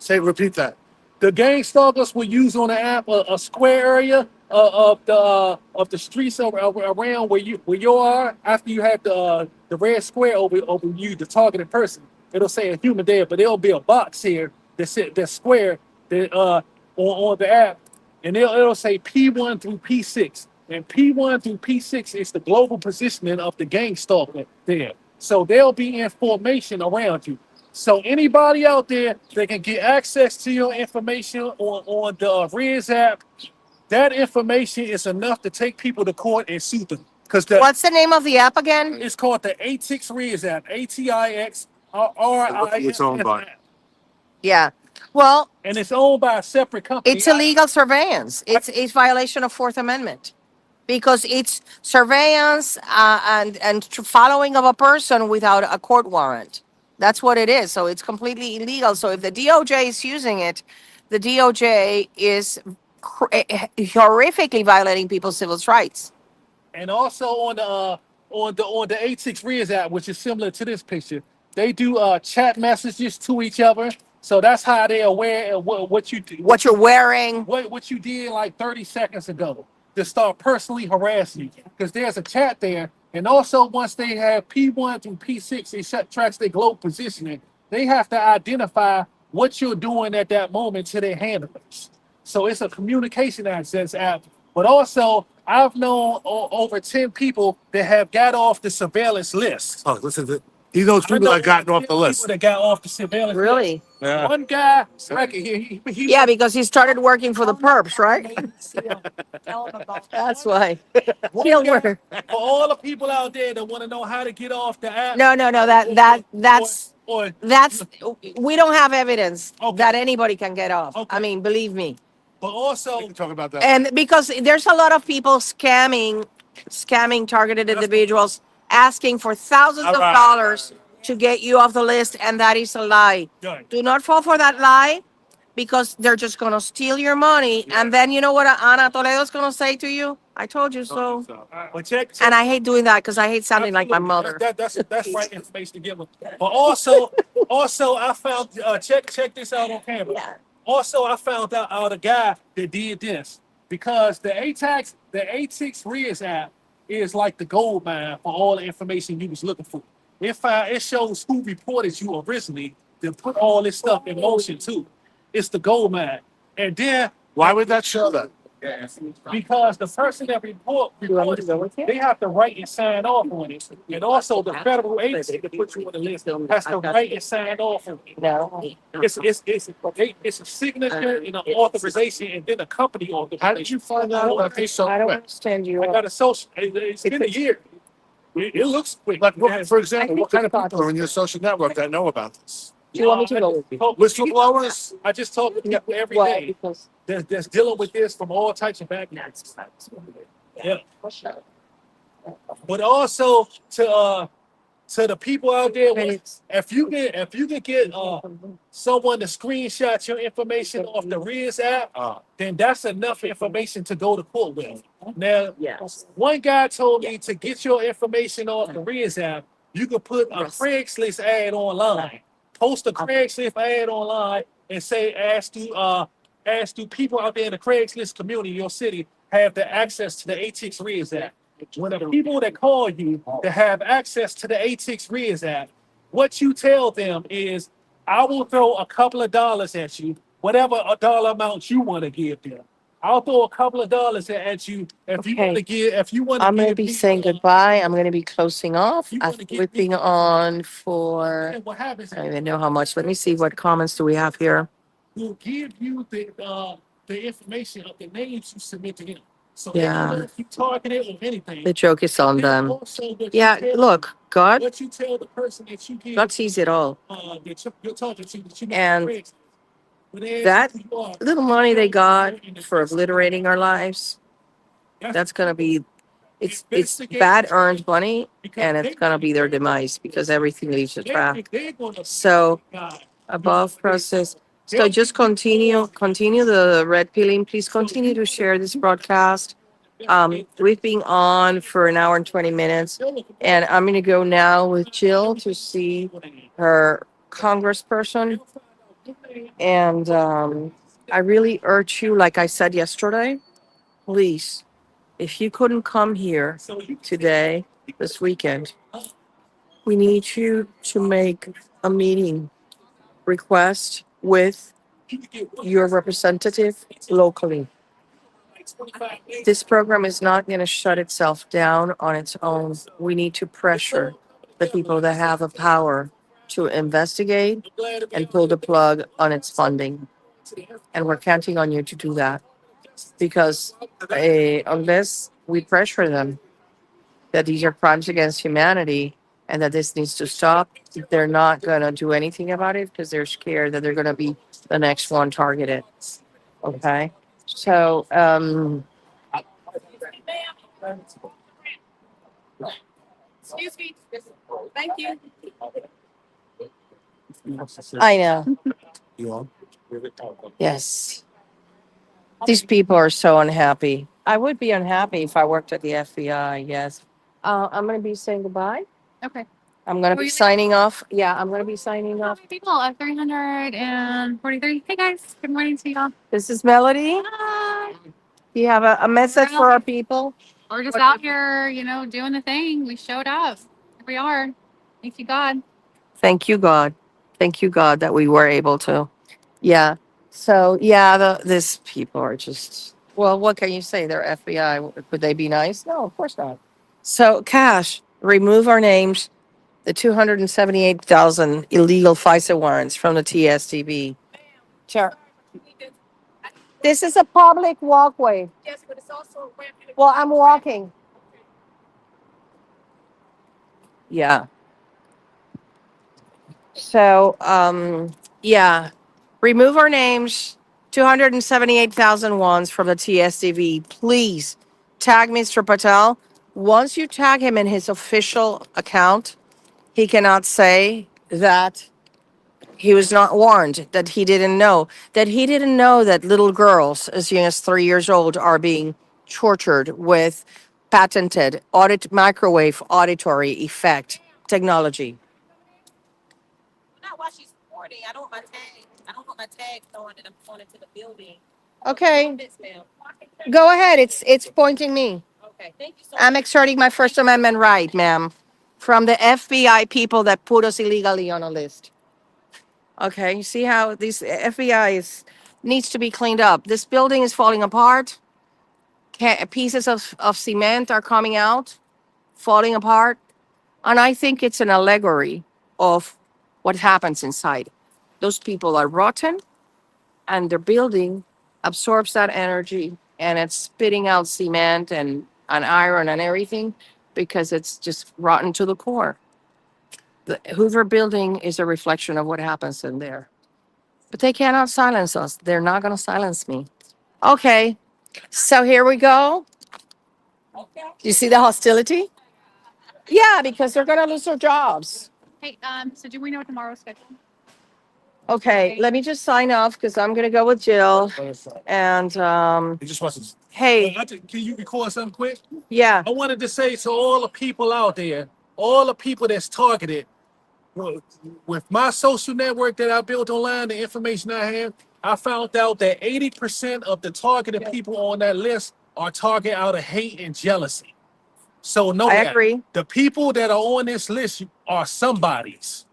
Repeat that. The gang stalkers will use on the app a square area of the streets around where you are. After you have the red square over you, the targeted person, it'll say a human there, but there'll be a box here that's square that on the app, and it'll say P1 through P6, and P1 through P6 is the global positioning of the gang stalker there. So there'll be information around you. So anybody out there that can get access to your information on the Riz app, that information is enough to take people to court and sue them. Because What's the name of the app again? it's called the ATIX Riz app, ATIX It's owned by. app. Yeah. Well, And it's owned by a separate company. it's illegal surveillance. It's violation of Fourth Amendment because it's surveillance and following of a person without a court warrant. That's what it is. So it's completely illegal. So if the DOJ is using it, the DOJ is horrifically violating people's civil rights. And also on the ATIX Riz app, which is similar to this picture, they do chat messages to each other. So that's how they're aware of what you do. What you're wearing. What you did like 30 seconds ago to start personally harassing you. Because there's a chat there. And also once they have P1 through P6, it tracks their global positioning. They have to identify what you're doing at that moment to their handlers. So it's a communication access app. But also, I've known over 10 people that have got off the surveillance list. Oh, listen, he knows people that gotten off the list. People that got off the surveillance list. Really? Yeah. One guy, he Yeah, because he started working for the perps, right? That's why. Field worker. for all the people out there that want to know how to get off the app. No. That's we don't have evidence that anybody can get off. I mean, believe me. But also, We can talk about that. And because there's a lot of people scamming targeted individuals, asking for thousands of dollars to get you off the list, and that is a lie. Right. Do not fall for that lie, because they're just gonna steal your money, and then you know what Ana Toledo's gonna say to you? I told you so. but check And I hate doing that because I hate sounding like my mother. That's right information to give them. But also I found check this out on camera. Yeah. Also, I found out a guy that did this because the ATIX Riz app is like the gold mine for all the information you was looking for. It shows who reported you originally, then put all this stuff in motion too. It's the gold mine. And then Why would that show that? because the person that reported, they have to write and sign off on it. And also the federal agency that put you on the list has to write and sign off on it. No. It's a signature and an authorization and then a company authorization. How did you find out about this so I don't quick? understand you. I got a social, it's been a year. It looks quick. Like, for example, what kind of people are in your social network that know about this? Do you want me to go with you? Whistleblowers? I just talk to people every Well, day because that's dealing with this from all types of backgrounds. Yeah. But also to the people out there, if you can get someone to screenshot your information off the Riz app, then that's enough information to go to court with. Now, one guy told me to get your information off the Riz app, you could put a Craigslist ad online, post a Craigslist ad online, and say, ask do people out there in the Craigslist community in your city have the access to the ATIX Riz app? When the people that call you to have access to the ATIX Riz app, what you tell them is, I will throw a couple of dollars at you, whatever a dollar amount you want to give them. I'll throw a couple of dollars at you if you want to give. If you want to, I'm going to be saying goodbye. I'm going to be closing off. You I'm wanna give flipping people- on for, And what happens? I don't even know how much. Let me see, what comments do we have here? Will give you the information of the names you submit to him. So Yeah. if you targeted or anything, The joke is on then them. also what you Yeah, tell- look, God what you tell the person that you give sees it all. that you're talking to, that you And Craigslist. When they ask that you who you are, little money they got for obliterating our lives, that's going to be, it's bad earned money, and it's going to be their demise because everything leaves a trap. So above process. So just continue the red pilling. Please continue to share this broadcast. We've been on for an hour and 20 minutes, and I'm going to go now with Jill to see her congressperson. And I really urge you, like I said yesterday, please, if you couldn't come here today, this weekend, we need you to make a meeting request with your representative locally. This program is not going to shut itself down on its own. We need to pressure the people that have the power to investigate and pull the plug on its funding. And we're counting on you to do that because unless we pressure them that these are crimes against humanity and that this needs to stop, they're not going to do anything about it because they're scared that they're going to be the next one targeted. Okay. So, Excuse me. Thank you. I know. Yes. These people are so unhappy. I would be unhappy if I worked at the FBI. Yes. I'm going to be saying goodbye. Okay. I'm going to be signing off. Yeah, I'm going to be signing How off. many people? 343. Hey guys. Good morning to y'all. This is Melody. Hi. Do you have a message for our people? We're just out here, doing the thing. We showed up. Here we are. Thank you, God. Thank you, God. Thank you, God, that we were able to. Yeah. So, yeah, these people are just, well, what can you say? They're FBI. Could they be nice? No, of course not. So, Cash, remove our names, the 278,000 illegal FISA warrants from the TSTB. Sure. This is a public walkway. Well, I'm walking. Yeah. So, yeah, remove our names, 278,000 ones from the TSTV. Please tag Mr. Patel. Once you tag him in his official account, he cannot say that he was not warned, that he didn't know that little girls as young as 3 years old are being tortured with patented microwave auditory effect technology. Not while she's recording. I don't want my tag. I don't want my tag throwing and I'm going into the building. Okay, This, ma'am. go ahead. It's pointing me. Okay. Thank you so I'm much. exerting my First Amendment right, ma'am, from the FBI people that put us illegally on a list. Okay, you see how these FBI needs to be cleaned up. This building is falling apart. Pieces of cement are coming out, falling apart. And I think it's an allegory of what happens inside. Those people are rotten and their building absorbs that energy and it's spitting out cement and iron and everything because it's just rotten to the core. The Hoover building is a reflection of what happens in there. But they cannot silence us. They're not going to silence me. Okay, so here we go. You see the hostility? Yeah, because they're going to lose their jobs. Hey, so do we know tomorrow's schedule? Okay, let me just sign off because I'm going to go with Jill. And He just wants to. hey, Can you record something quick? yeah, I wanted to say to all the people out there, all the people that's targeted, well, with my social network that I built online, the information I have, I found out that 80% of the targeted people on that list are targeted out of hate and jealousy. So know I that agree. the people that are on this list are somebodies.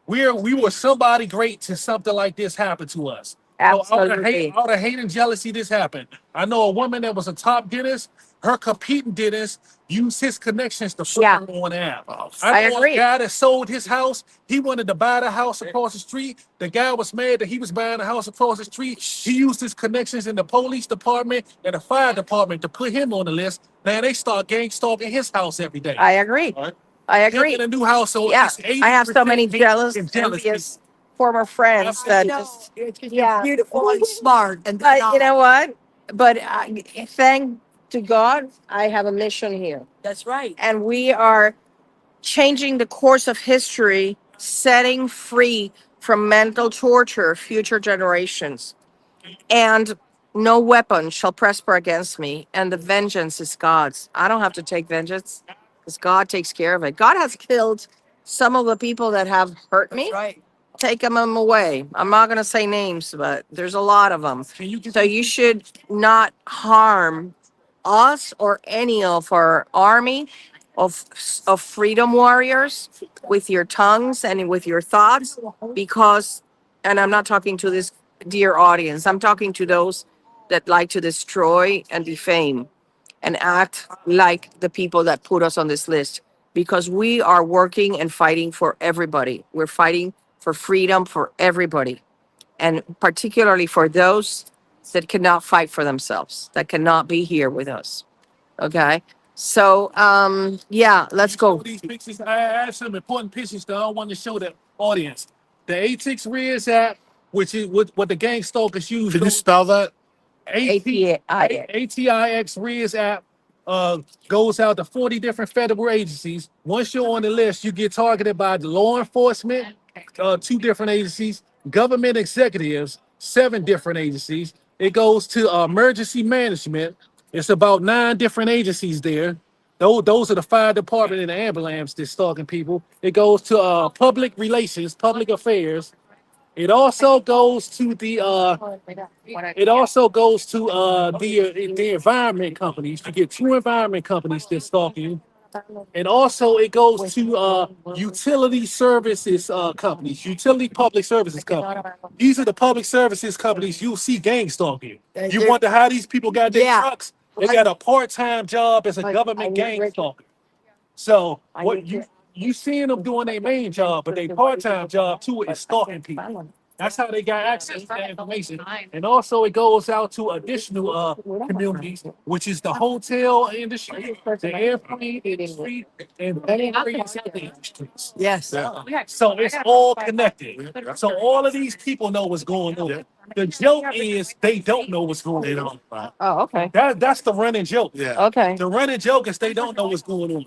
We were somebody great to something like this happen to us. So Absolutely. out of hate and jealousy, this happened. I know a woman that was a top dentist. Her competing dentist used his connections to put Yeah, her on the app. I I know a agree. guy that sold his house. He wanted to buy the house across the street. The guy was mad that he was buying the house across the street. He used his connections in the police department and the fire department to put him on the list. Now they start gang stalking his house every day. I agree. I Him agree. in a new house, so Yeah, it's I have so 80% many hate jealous, and jealousy. envious former friends that just, It's 'cause yeah. you're beautiful and smart, and they're But you not. know what? But thank to God, I have a mission here. That's right. And we are changing the course of history, setting free from mental torture future generations. And no weapon shall prosper against me, and the vengeance is God's. I don't have to take vengeance because God takes care of it. God has killed some of the people that have hurt me. Right. Take them away. I'm not going to say names, but there's a lot of them. So you should not harm us or any of our army of freedom warriors with your tongues and with your thoughts, because, and I'm not talking to this dear audience, I'm talking to those that like to destroy and defame and act like the people that put us on this list, because we are working and fighting for everybody. We're fighting for freedom for everybody, and particularly for those that cannot fight for themselves, that cannot be here with us. Okay. So, yeah, let's Show go. these pictures. I have some important pictures that I want to show the audience. The ATX Riz app, which is what the gang stalkers use. Can you spell that? ATIX Riz app goes out to 40 different federal agencies. Once you're on the list, you get targeted by the law enforcement, 2 different agencies, government executives, 7 different agencies. It goes to emergency management. It's about 9 different agencies there. Those are the fire department and the ambulance that's stalking people. It goes to public relations, public affairs. It also goes to the environment companies. You get 2 environment companies that stalk you. And also it goes to utility services companies, utility public services companies. These are the public services companies you see gang stalking. You wonder how these people got their Yeah. trucks? They got a part-time job as a government gang stalker. So what you seeing them doing their main job, but their part-time job too is stalking people. That's how they got access to that information. And also it goes out to additional communities, which is the hotel industry, the airplane industry, and many other industries. Yes. Yeah. So it's all connected. So all of these people know what's going on. The joke is they don't know what's They going on. don't. Oh, okay. That's the running joke. Yeah. Okay. The running joke is they don't know what's going on.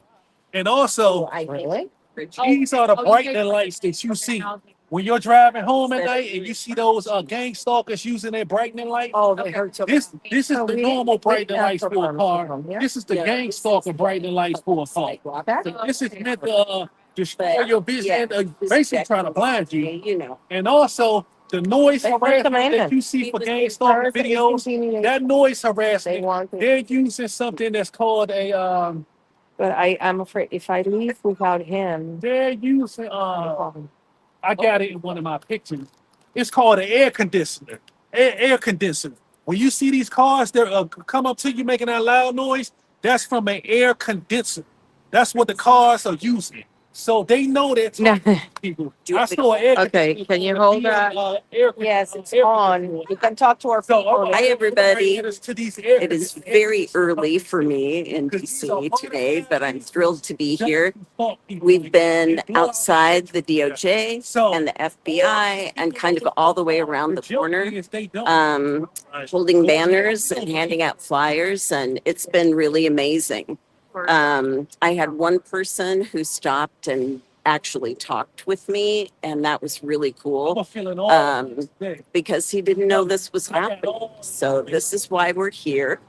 And also, Really? these are the brightening lights that you see when you're driving home at night and you see those gang stalkers using their brightening light. Oh, they hurt so. This is the normal brightening lights for a car. This is the gang stalker brightening lights for a car. This is meant to destroy your vision, basically trying to blind you. And also the noise harassment that you see for gang stalking videos, that noise harassment, they're using something that's called a But I'm afraid if I leave without him. they're using I got it in one of my pictures. It's called an air conditioner. Air conditioner. When you see these cars that come up to you making that loud noise, that's from an air condenser. That's what the cars are using. So they know that No. people. I saw an air Okay, conditioner can you on hold the, that? air Yes, it's air on. conditioner. You can talk to our So, people. Hi, everybody. to these air It is conditioners. very early for me in DC today, but I'm thrilled to be here. We've been outside the DOJ and the FBI and kind of all the way around the corner, holding banners and handing out flyers, and it's been really amazing. I had one person who stopped and actually talked with me, and that was really cool because he didn't know this was happening. So this is why we're here,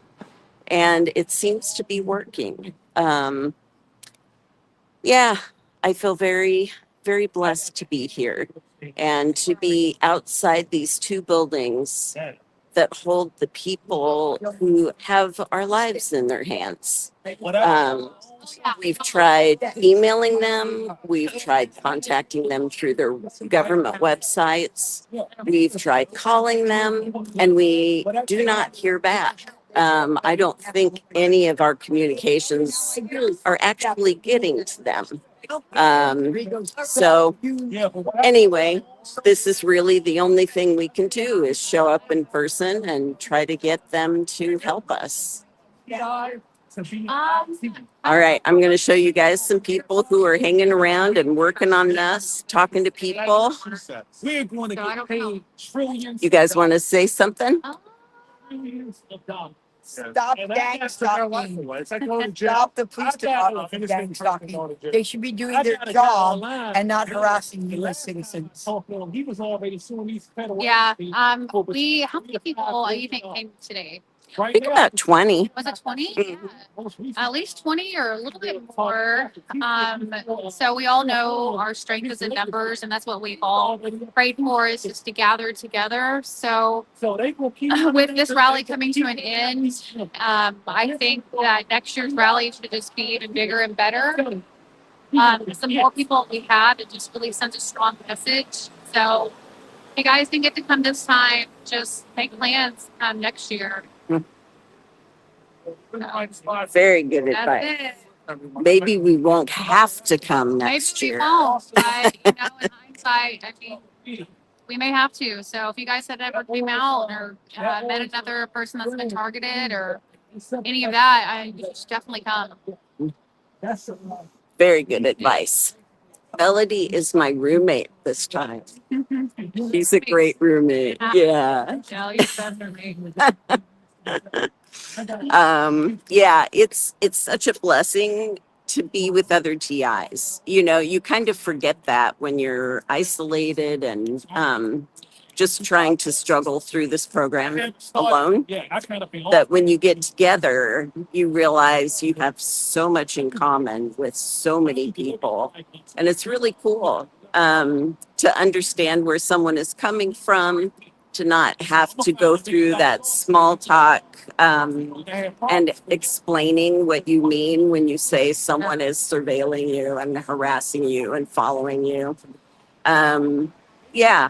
and it seems to be working. Yeah, I feel very, very blessed to be here and to be outside these 2 buildings that hold the people who have our lives in their hands. We've tried emailing them. We've tried contacting them through their government websites. We've tried calling them, and we do not hear back. I don't think any of our communications are actually getting to them. So anyway, this is really the only thing we can do is show up in person and try to get them to help us. All right, I'm going to show you guys some people who are hanging around and working on us, talking to people. We're going to get paid trillions. You guys want to say something? Trillions of dollars. Stop gang stalking. Stop the police department from gang stalking. They should be doing their job and not harassing U.S. citizens. He was already suing these federal Yeah. agencies We how many people you think came today? I think about 20. Was it 20? Mhm. Yeah. At least 20 or a little bit more. So we all know our strength is in numbers, and that's what we all prayed for is just to gather together. So with this rally coming to an end, I think that next year's rally should just be even bigger and better. The more people we have, it just really sends a strong message. So if you guys didn't get to come this time, just make plans next year. Very good That's advice. it. Maybe we won't have to come Maybe next we year. won't, but in hindsight, I mean, we may have to. So if you guys had ever came out or met another person that's been targeted or any of that, you should definitely come. Very good advice. Melody is my roommate this time. She's a great roommate. Yeah. Yeah, you're definitely. Yeah, it's such a blessing to be with other TIs. You know, you kind of forget that when you're isolated and just trying to struggle through this program alone. That when you get together, you realize you have so much in common with so many people, and it's really cool to understand where someone is coming from, to not have to go through that small talk and explaining what you mean when you say someone is surveilling you and harassing you and following you. Yeah,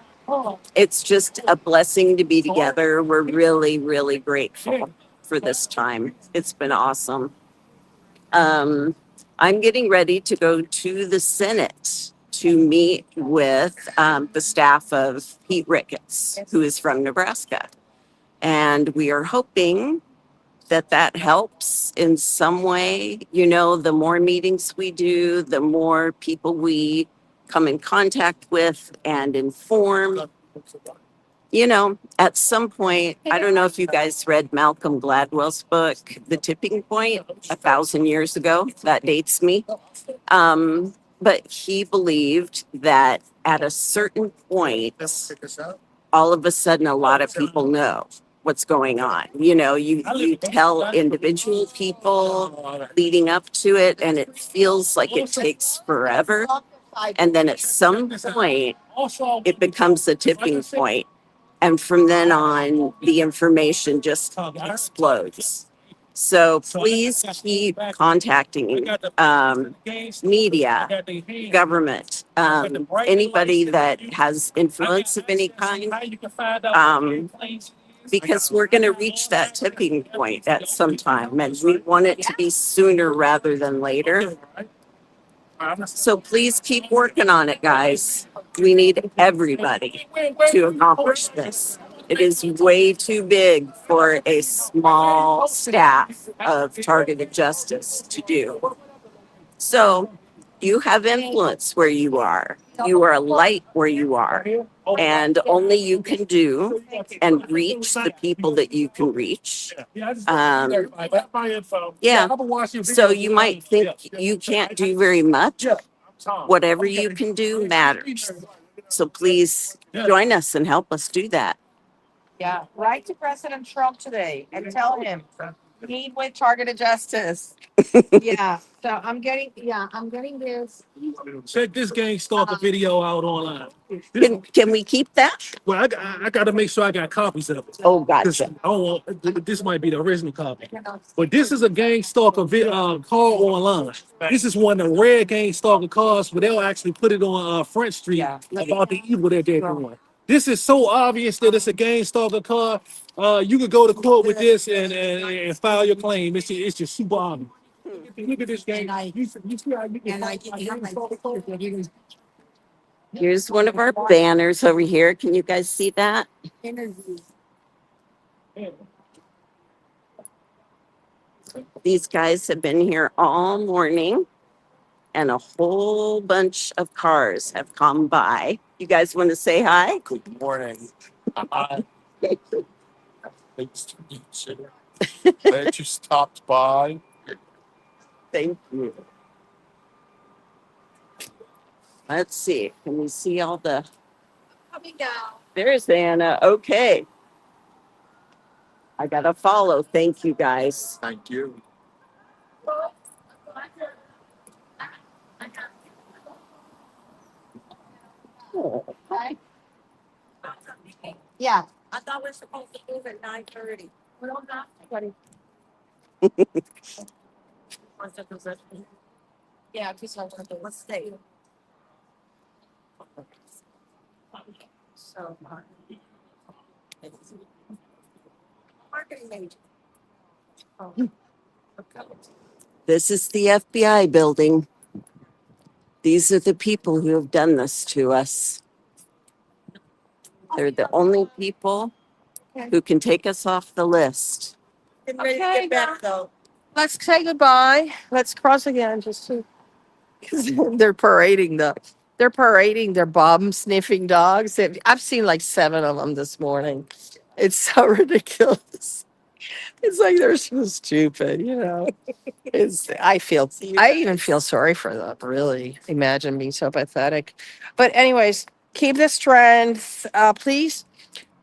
it's just a blessing to be together. We're really, really grateful for this time. It's been awesome. I'm getting ready to go to the Senate to meet with the staff of Pete Ricketts, who is from Nebraska. And we are hoping that that helps in some way. You know, the more meetings we do, the more people we come in contact with and inform. You know, at some point, I don't know if you guys read Malcolm Gladwell's book, The Tipping Point, 1,000 years ago. That dates me. But he believed that at a certain point, all of a sudden, a lot of people know what's going on. You know, you tell individual people leading up to it, and it feels like it takes forever. And then at some point, it becomes a tipping point. And from then on, the information just explodes. So please keep contacting media, government, anybody that has influence of any kind, because we're going to reach that tipping point at some time, and we want it to be sooner rather than later. So please keep working on it, guys. We need everybody to accomplish this. It is way too big for a small staff of targeted justice to do. So you have influence where you are. You are a light where you are. And only you can do and reach the people that you can reach. Yeah. So you might think you can't do very much. Whatever you can do matters. So please join us and help us do that. Yeah, write to President Trump today and tell him need with targeted justice. Yeah, so I'm getting this. Check this gang stalker video out online. Can we keep that? Well, I got to make sure I got copies of it. Oh, 'Cause gotcha. I don't want, this might be the original copy. But this is a gang stalker car online. This is one of the rare gang stalker cars where they'll actually put it on Front Street about the evil that they're doing. This is so obvious that it's a gang stalker car. You could go to court with this and file your claim. It's just super obvious. Look at this gang. You see how you can gang stalker car? Here's one of our banners over here. Can you guys see that? These guys have been here all morning, and a whole bunch of cars have come by. You guys want to say hi? Good morning. Glad you stopped by. Thank you. Let's see. Can we see all the? Coming down. There's Anna. Okay. I got to follow. Thank you guys. Thank you. Yeah. I thought we were supposed to move at 9:30. Yeah, because I want to. Let's stay. So, Marketing major. This is the FBI building. These are the people who have done this to us. They're the only people who can take us off the list. Getting ready to Okay. get better though. let's say goodbye. Let's cross again just to because they're parading their bomb sniffing dogs. I've seen like 7 of them this morning. It's so ridiculous. It's like they're so stupid, you know. I even feel sorry for them, really. Imagine being so pathetic. But anyways, keep the strength. Please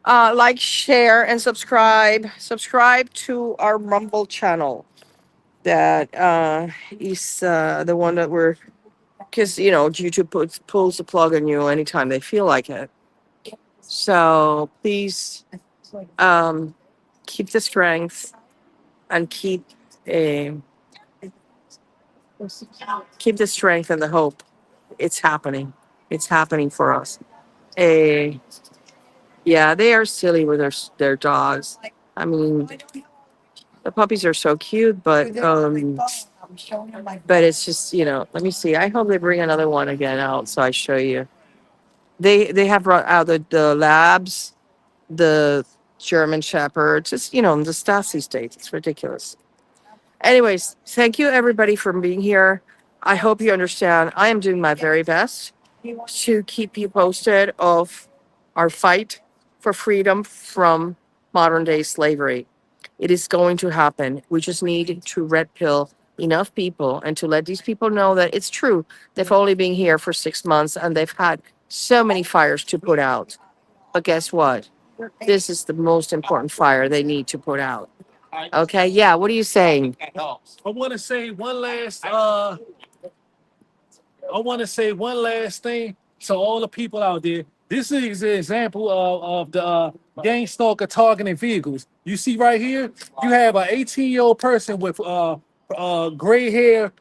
like, share, and subscribe. Subscribe to our Rumble channel. That is the one that we're because YouTube pulls the plug on you anytime they feel like it. So please keep the strength and uh, keep the strength and the hope. It's happening. It's happening for us. Uh, yeah, they are silly with their dogs. I mean, the puppies are so cute, but it's just Let me see. I hope they bring another one again out so I show you. They have brought out the labs, the German Shepherds. It's the Stasi states. It's ridiculous. Anyways, thank you everybody for being here. I hope you understand. I am doing my very best to keep you posted of our fight for freedom from modern day slavery. It is going to happen. We just need to red pill enough people and to let these people know that it's true. They've only been here for 6 months and they've had so many fires to put out. But guess what? This is the most important fire they need to put out. Okay, yeah, what are you saying? I want to say one last. I want to say one last thing to all the people out there. This is an example of the gang stalker targeting vehicles. You see right here, you have an 18-year-old person with gray hair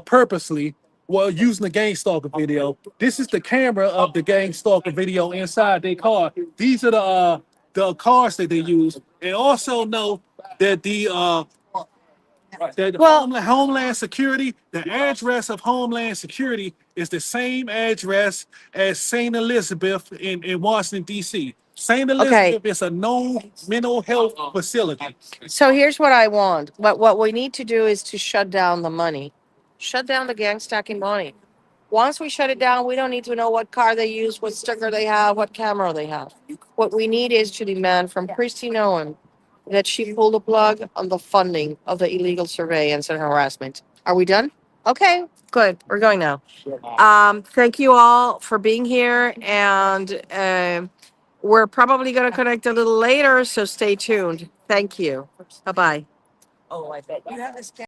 purposely while using the gang stalker video. This is the camera of the gang stalker video inside their car. These are the cars that they use. And also know that Homeland Security, the address of Homeland Security is the same address as St. Elizabeth in Washington, D.C. St. Okay, Elizabeth is a known mental health facility. so here's what I want. What we need to do is to shut down the money, shut down the gang stacking money. Once we shut it down, we don't need to know what car they use, what sticker they have, what camera they have. What we need is to demand from Christy Noem that she pull the plug on the funding of the illegal surveillance and harassment. Are we done? Okay, good. We're going now. Thank you all for being here, and we're probably going to connect a little later, so stay tuned. Thank you. Bye bye. Oh, I bet you have this.